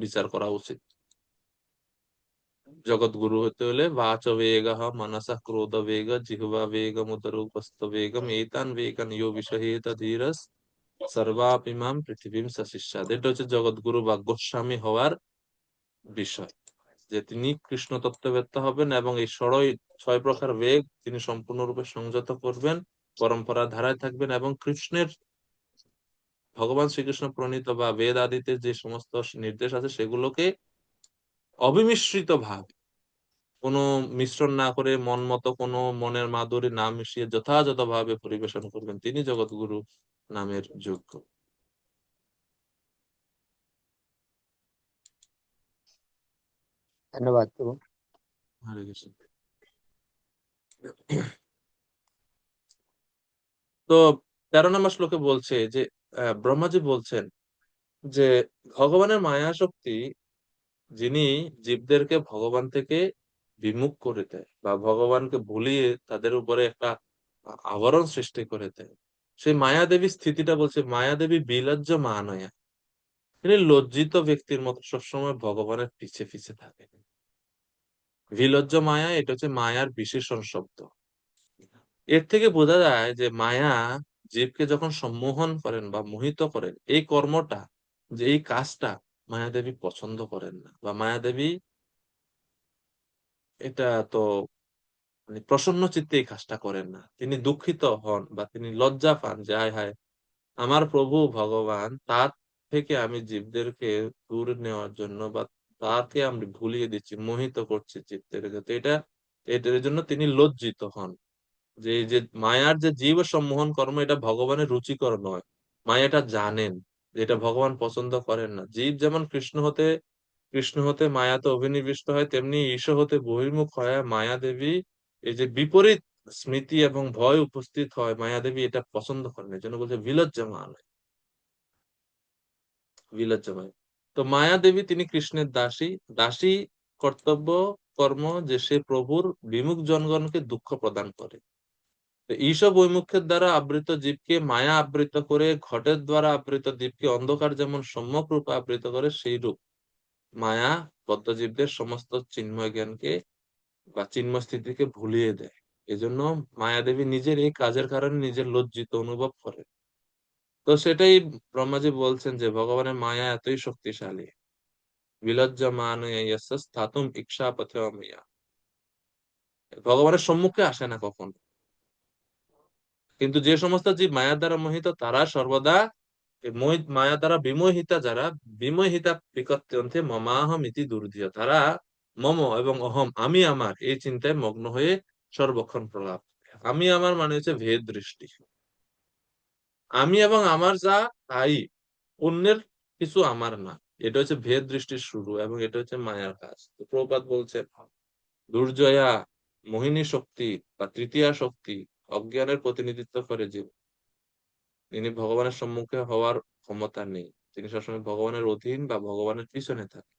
বিচার করা উচিত। জগৎগুরু হতে হলে বাচ বেগঃ মনসঃ ক্রোধ বেগ জিহ্বা বেগমুতরূপস্থ বেগম এতান বেগান ইয়ো বিষহেত ধীরস সর্বাপিমাম পৃথিবীম সশিষ্যাদ। এটা হচ্ছে জগৎগুরু বা গোস্বামী হওয়ার বিষয়, যে তিনি কৃষ্ণ তত্ত্ববেত্তা হবেন এবং এই 6 প্রকার বেগ তিনি সম্পূর্ণরূপে সংযত করবেন, পরম্পরা ধারায় থাকবেন এবং কৃষ্ণের ভগবান শ্রীকৃষ্ণ প্রণীত বা বেদ আদিতে যে সমস্ত নির্দেশ আছে সেগুলোকে অবিমিশ্রিত ভাবে, কোনো মিশ্রণ না করে, মন মতো কোনো মনের মাধুরী না মিশিয়ে যথাযথভাবে পরিবেশন করবেন, তিনি জগৎগুরু নামের যোগ্য। ধন্যবাদ প্রভু। হরে কৃষ্ণ। তো 13 নম্বর শ্লোকে বলছে যে ব্রহ্মাজি বলছেন যে ভগবানের মায়া শক্তি, যিনি জীবদেরকে ভগবান থেকে বিমুখ করে দেয় বা ভগবানকে ভুলিয়ে তাদের উপরে একটা আবরণ সৃষ্টি করে দেয়, সেই মায়াদেবী স্থিতিটা বলছে মায়াদেবী বিলজ্জ মানয়া। তিনি লজ্জিত ব্যক্তির মতো সবসময় ভগবানের পিছে পিছে থাকে। বিলজ্জ মায়া, এটা হচ্ছে মায়ার বিশেষণ শব্দ। এর থেকে বোঝা যায় যে মায়া জীবকে যখন সম্মোহন করেন বা মোহিত করেন, এই কর্মটা, যে এই কাজটা মায়াদেবী পছন্দ করেন না, বা মায়াদেবী এটা তো মানে প্রসন্ন চিত্তে এই কাজটা করেন না। তিনি দুঃখিত হন বা তিনি লজ্জা পান যে হায় হায়, আমার প্রভু ভগবান, তার থেকে আমি জীবদেরকে দূর নেওয়ার জন্য বা তাকে আমি ভুলিয়ে দিচ্ছি, মোহিত করছি চিত্তের জগতে, এটার জন্য তিনি লজ্জিত হন। যে এই যে মায়ার যে জীব সম্মোহন কর্ম, এটা ভগবানের রুচিকর নয়। মায়া এটা জানেন যে এটা ভগবান পছন্দ করেন না। জীব যেমন কৃষ্ণ হতে মায়াতে অভিনিবিষ্ট হয়, তেমনি ঈশ হতে বহির্মুখ হয় মায়া দেবী। এই যে বিপরীত স্মৃতি এবং ভয় উপস্থিত হয়, মায়া দেবী এটা পছন্দ করেন, এই জন্য বলছে বিলজ্জমান। তো মায়া দেবী তিনি কৃষ্ণের দাসী। দাসী কর্তব্য কর্ম যে সে প্রভুর বিমুখ জনগণকে দুঃখ প্রদান করে। তো এইসব বৈমুখ্যের দ্বারা আবৃত জীবকে মায়া আবৃত করে, ঘটের দ্বারা আবৃত দ্বীপকে অন্ধকার যেমন সম্যক রূপে আবৃত করে, সেই রূপ মায়া বদ্ধজীবদের সমস্ত চিন্ময় জ্ঞানকে বা চিন্ময় স্থিতিকে ভুলিয়ে দেয়। এজন্য মায়াদেবী নিজের এই কাজের কারণে নিজের লজ্জিত অনুভব করে। তো সেটাই ব্রহ্মাজি বলছেন যে ভগবানের মায়া এতই শক্তিশালী, বিলজ্জ মানয়া স্থাতুম ইচ্ছাপথেয়। ভগবানের সম্মুখে আসে না কখন, কিন্তু যে সমস্ত জীব মায়ার দ্বারা মোহিত তারা সর্বদা এই মায়া দ্বারা বিমোহিতা যারা, বিমোহিতা বিকত্যন্তে মমাহম ইতি দুর্ধিয়, তারা মম এবং অহম, আমি আমার এই চিন্তায় মগ্ন হয়ে সর্বক্ষণ প্রলাপ। আমি আমার মানে হচ্ছে ভেদ দৃষ্টি, আমি এবং আমার যা তাই, অন্যের কিছু আমার না। এটা হচ্ছে ভেদ দৃষ্টির শুরু এবং এটা হচ্ছে মায়ার কাজ। তো প্রভুপাদ বলছেন দুর্জয়া, মোহিনী শক্তি বা তৃতীয়া শক্তি, অজ্ঞানের প্রতিনিধিত্ব করে যে তিনি ভগবানের সম্মুখে হওয়ার ক্ষমতা নেই, তিনি সবসময় ভগবানের অধীন বা ভগবানের পিছনে থাকে।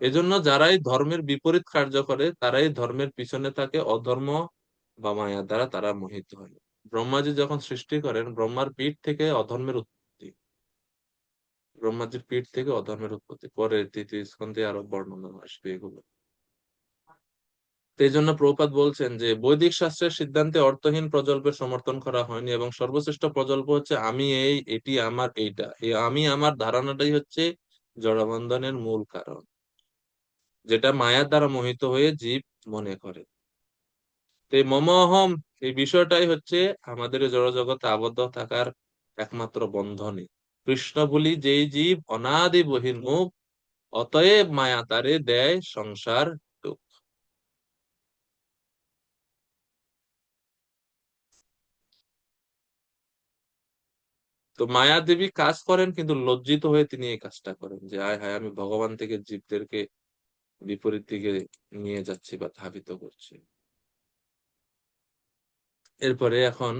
এজন্য যারাই ধর্মের বিপরীত কার্য করে তারাই ধর্মের পিছনে থাকে, অধর্ম বা মায়া দ্বারা তারা মোহিত হয়। ব্রহ্মাজি যখন সৃষ্টি করেন, ব্রহ্মার পিঠ থেকে অধর্মের উৎপত্তি, ব্রহ্মাজির পিঠ থেকে অধর্মের উৎপত্তি, পরে তৃতীয় স্কন্ধে আরো বর্ণনা আসবে এগুলো। এই জন্য প্রভুপাদ বলছেন যে বৈদিক শাস্ত্রের সিদ্ধান্তে অর্থহীন প্রকল্পের সমর্থন করা হয়নি এবং সর্বশ্রেষ্ঠ প্রকল্প হচ্ছে আমি এই, এটি আমার, এইটা, এই আমি আমার ধারণাটাই হচ্ছে জড়বন্ধনের মূল কারণ, যেটা মায়ার দ্বারা মোহিত হয়ে জীব মনে করে। তো এই মম অহম, এই বিষয়টাই হচ্ছে আমাদের এই জড়জগতে আবদ্ধ থাকার একমাত্র বন্ধনে। কৃষ্ণ বলি যেই জীব অনাদি বহির্মুখ, অতএব মায়া তারে দেয় সংসার দুঃখ। তো মায়া দেবী কাজ করেন কিন্তু লজ্জিত হয়ে তিনি এই কাজটা করেন, যে আয় হায় আমি ভগবান থেকে জীবদেরকে বিপরীত দিকে নিয়ে যাচ্ছি বা ধাবিত করছি। এরপরে এখন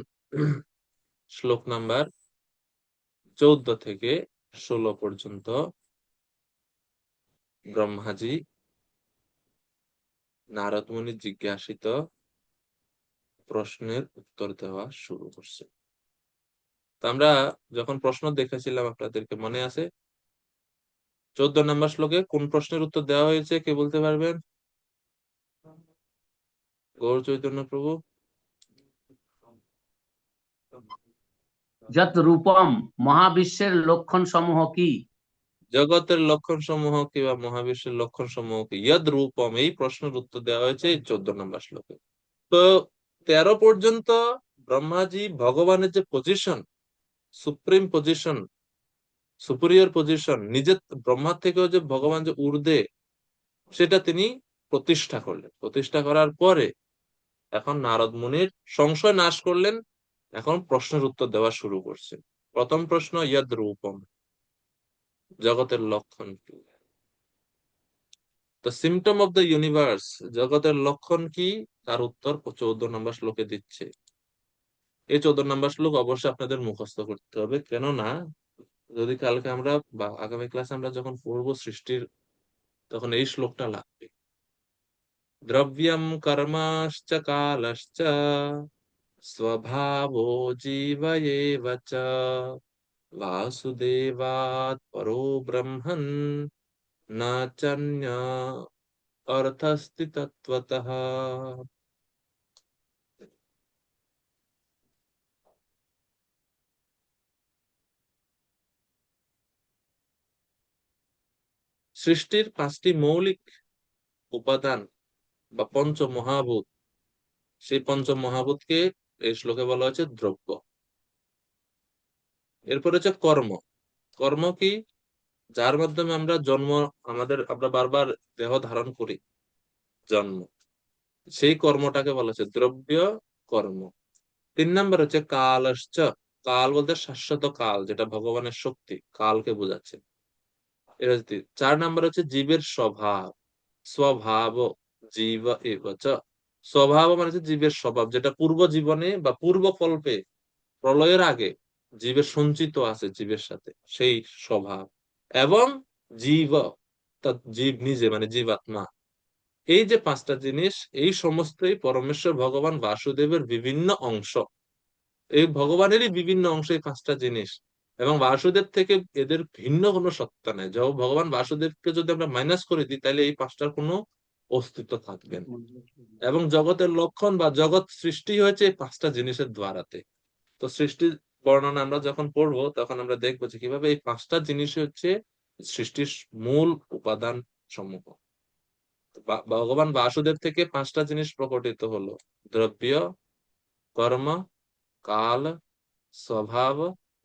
শ্লোক নাম্বার 14 থেকে 16 পর্যন্ত ব্রহ্মাজি নারদ মুনি জিজ্ঞাসিত প্রশ্নের উত্তর দেওয়া শুরু করছে। তো আমরা যখন প্রশ্ন দেখেছিলাম আপনাদেরকে মনে আছে, 14 নম্বর শ্লোকে কোন প্রশ্নের উত্তর দেওয়া হয়েছে কে বলতে পারবেন? গৌর চৈতন্য প্রভু। যত রূপম, মহাবিশ্বের লক্ষণ সমূহ কি? জগতের লক্ষণ সমূহ কি বা মহাবিশ্বের লক্ষণ সমূহ কি, ইয়দ রূপম, এই প্রশ্নের উত্তর দেওয়া হয়েছে এই 14 নম্বর শ্লোকে। তো 13 পর্যন্ত ব্রহ্মাজি ভগবানের যে position, supreme position, superior position, নিজের ব্রহ্মার থেকেও যে ভগবান যে ঊর্ধ্বে, সেটা তিনি প্রতিষ্ঠা করলেন। প্রতিষ্ঠা করার পরে এখন নারদ মুনির সংশয় নাশ করলেন, এখন প্রশ্নের উত্তর দেওয়া শুরু করছেন। প্রথম প্রশ্ন, ইয়দ রূপম, জগতের লক্ষণ কি? The symptom of the universe, জগতের লক্ষণ কি, তার উত্তর 14 নম্বর শ্লোকে দিচ্ছে। এই 14 নম্বর শ্লোক অবশ্যই আপনাদের মুখস্থ করতে হবে, কেননা যদি কালকে আমরা বা আগামী ক্লাসে আমরা যখন পড়বো সৃষ্টির, তখন এই শ্লোকটা লাগবে। দ্রব্যম কর্মশ্চ কালশ্চ স্বভাবো জীব এব চ বাসুদেবাৎ পরো ব্রহ্মণ না চান্য অর্থস্তি তত্ত্বতঃ। সৃষ্টির 5টি মৌলিক উপাদান বা পঞ্চ মহাভূত, সেই পঞ্চ মহাভূতকে এই শ্লোকে বলা হচ্ছে দ্রব্য। এরপর হচ্ছে কর্ম। কর্ম কি? যার মাধ্যমে আমরা জন্ম, আমরা বারবার দেহ ধারণ করি, জন্ম, সেই কর্মটাকে বলা হচ্ছে দ্রব্য কর্ম। 3 নম্বর হচ্ছে কালশ্চ, কাল বলতে শাশ্বত কাল, যেটা ভগবানের শক্তি, কালকে বোঝাচ্ছে। এটা হচ্ছে 4 নম্বর হচ্ছে জীবের স্বভাব, স্বভাব জীব এব চ, স্বভাব মানে হচ্ছে জীবের স্বভাব, যেটা পূর্ব জীবনে বা পূর্বকল্পে প্রলয়ের আগে জীবের সঞ্চিত আছে জীবের সাথে, সেই স্বভাব। এবং জীব, জীব নিজে মানে জীবাত্মা। এই যে 5টা জিনিস, এই সমস্তই পরমেশ্বর ভগবান বাসুদেবের বিভিন্ন অংশ, এই ভগবানেরই বিভিন্ন অংশ এই 5টা জিনিস। এবং বাসুদেব থেকে এদের ভিন্ন কোনো সত্তা নেই। যখন ভগবান বাসুদেবকে যদি আমরা মাইনাস করে দিই, তাহলে এই 5টার কোনো অস্তিত্ব থাকবে না। এবং জগতের লক্ষণ বা জগৎ সৃষ্টি হয়েছে এই 5টা জিনিসের দ্বারাতে। তো সৃষ্টির বর্ণনা আমরা যখন পড়বো, তখন আমরা দেখবো যে কিভাবে এই 5টা জিনিস হচ্ছে সৃষ্টির মূল উপাদান সমূহ। ভগবান বাসুদেব থেকে 5টা জিনিস প্রকটিত হলো, দ্রব্য, কর্ম, কাল, স্বভাব,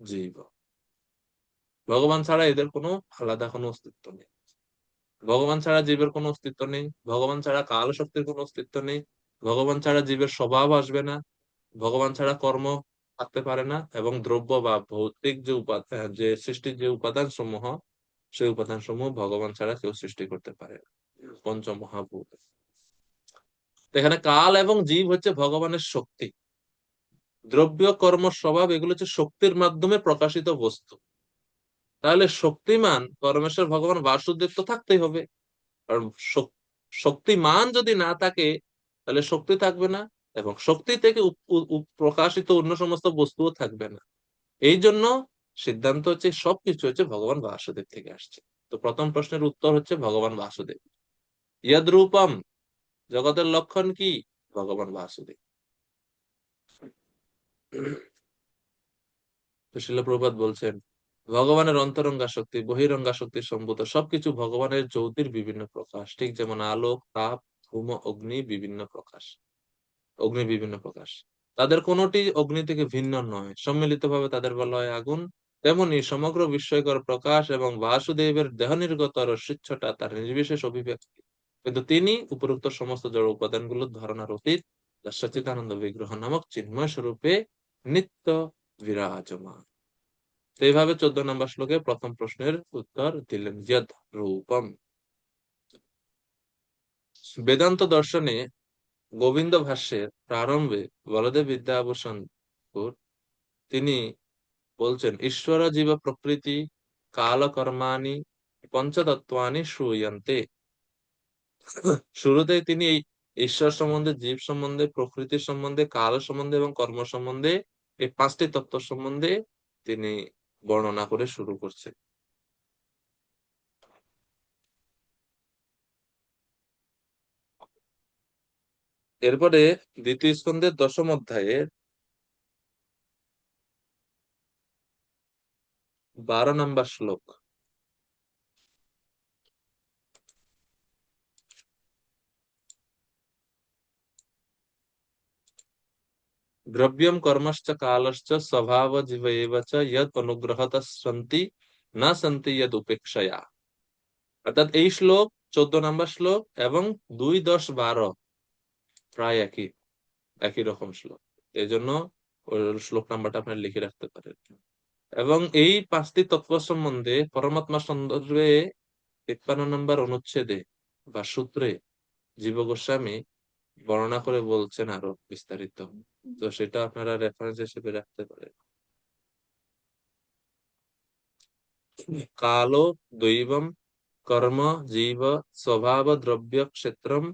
জীব। ভগবান ছাড়া এদের কোনো আলাদা কোনো অস্তিত্ব নেই। ভগবান ছাড়া জীবের কোনো অস্তিত্ব নেই, ভগবান ছাড়া কাল শক্তির কোনো অস্তিত্ব নেই, ভগবান ছাড়া জীবের স্বভাব আসবে না, ভগবান ছাড়া কর্ম থাকতে পারে না, এবং দ্রব্য বা ভৌতিক যে উপাদান, যে সৃষ্টির যে উপাদান সমূহ, সেই উপাদান সমূহ ভগবান ছাড়া কেউ সৃষ্টি করতে পারে না। পঞ্চমহাভূত। তো এখানে কাল এবং জীব হচ্ছে ভগবানের শক্তি। দ্রব্য, কর্ম, স্বভাব এগুলো হচ্ছে শক্তির মাধ্যমে প্রকাশিত বস্তু। তাহলে শক্তিমান পরমেশ্বর ভগবান বাসুদেব তো থাকতেই হবে, কারণ শক্তিমান যদি না থাকে তাহলে শক্তি থাকবে না, এবং শক্তি থেকে প্রকাশিত অন্য সমস্ত বস্তুও থাকবে না। এই জন্য সিদ্ধান্ত হচ্ছে সবকিছু হচ্ছে ভগবান বাসুদেব থেকে আসছে। তো প্রথম প্রশ্নের উত্তর হচ্ছে ভগবান বাসুদেব। ইয়দ রূপম, জগতের লক্ষণ কি? ভগবান বাসুদেব। তো শিল প্রভুপাদ বলছেন, ভগবানের অন্তরঙ্গা শক্তি, বহিরঙ্গা শক্তি সম্ভূত সবকিছু ভগবানের জ্যোতির বিভিন্ন প্রকাশ। ঠিক যেমন আলোক, তাপ, ধূম, অগ্নি বিভিন্ন প্রকাশ, অগ্নি বিভিন্ন প্রকাশ, তাদের কোনটি অগ্নি থেকে ভিন্ন নয়, সম্মিলিতভাবে তাদের বলা হয় আগুন। তেমনি সমগ্র বিস্ময়কর প্রকাশ এবং বাসুদেবের দেহ নির্গত রস্যচ্ছটা তার নির্বিশেষ অভিব্যক্তি, কিন্তু তিনি উপরোক্ত সমস্ত জড় উপাদানগুলোর ধারণার অতীত, যা সচ্চিদানন্দ বিগ্রহ নামক চিন্ময় স্বরূপে নিত্য বিরাজমান। তো এইভাবে 14 নম্বর শ্লোকে প্রথম প্রশ্নের উত্তর দিলেন, যদ রূপম। বেদান্ত দর্শনে গোবিন্দ ভাষ্যের প্রারম্ভে বলদেব বিদ্যাভূষণ তিনি বলছেন, ঈশ্বর জীব প্রকৃতি কাল কর্মাণি পঞ্চতত্ত্বানি শ্রূয়ন্তে। শুরুতেই তিনি এই ঈশ্বর সম্বন্ধে, জীব সম্বন্ধে, প্রকৃতি সম্বন্ধে, কাল সম্বন্ধে এবং কর্ম সম্বন্ধে, এই 5টি তত্ত্ব সম্বন্ধে তিনি বর্ণনা করে শুরু করছেন। এরপরে দ্বিতীয় স্কন্ধের 10ম অধ্যায়ের 12 নম্বর শ্লোক। দ্রব্যম কর্মশ্চ কালশ্চ স্বভাব জীব এব চ যদ অনুগ্রহত সন্তি না সন্তি যদ উপেক্ষয়া। অর্থাৎ এই শ্লোক 14 নম্বর শ্লোক এবং 2, 10, 12 প্রায় একই রকম শ্লোক। এই জন্য ওই শ্লোক নাম্বারটা আপনি লিখে রাখতে পারেন। এবং এই 5টি তত্ত্ব সম্বন্ধে পরমাত্মা সন্দর্ভে 53 নম্বর অনুচ্ছেদে বা সূত্রে জীব গোস্বামী বর্ণনা করে বলছেন আরো বিস্তারিত। তো সেটা আপনারা রেফারেন্স হিসেবে রাখতে পারেন। কালো দৈবম কর্ম জীব স্বভাব দ্রব্য ক্ষেত্রম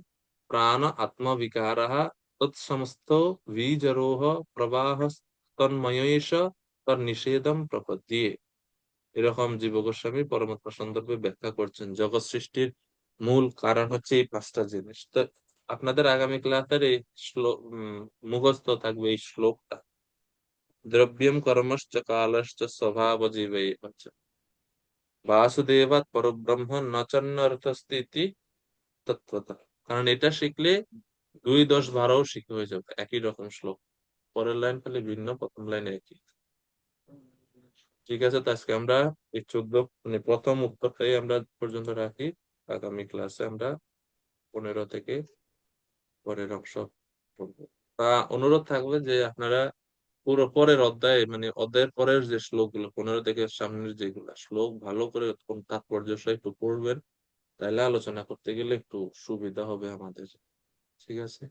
প্রাণ আত্মবিকারः তৎসমস্ত বীজরোহ প্রবাহ তন্ময়েশ তন্নিষেধম প্রপদ্যে। এরকম জীব গোস্বামী পরমাত্মা সন্দর্ভে ব্যাখ্যা করছেন। জগৎ সৃষ্টির মূল কারণ হচ্ছে এই 5টা জিনিস। তো আপনাদের আগামী ক্লাসের এই শ্লোক মুখস্থ থাকবে এই শ্লোকটা, দ্রব্যম কর্মশ্চ কালশ্চ স্বভাব জীবে বাসুদেবাৎ পরব্রহ্ম নচন্নর্থস্থিতি তত্ত্বতা। কারণ এটা শিখলে 2, 10, 12 শিখে হয়ে যাবে, একই রকম শ্লোক। পরের লাইন খালি ভিন্ন, প্রথম লাইনে একই। ঠিক আছে, তো আজকে আমরা এই 14 মানে প্রথম উত্তরটাই আমরা পর্যন্ত রাখি। আগামী ক্লাসে আমরা 15 থেকে পরের অংশ পড়বো। তা অনুরোধ থাকবে যে আপনারা পুরো পরের অধ্যায়, মানে অধ্যায়ের পরের যে শ্লোকগুলো 15 থেকে সামনের যেগুলা শ্লোক ভালো করে তাৎপর্য সহ একটু পড়বেন, তাহলে আলোচনা করতে গেলে একটু সুবিধা হবে আমাদের। ঠিক আছে।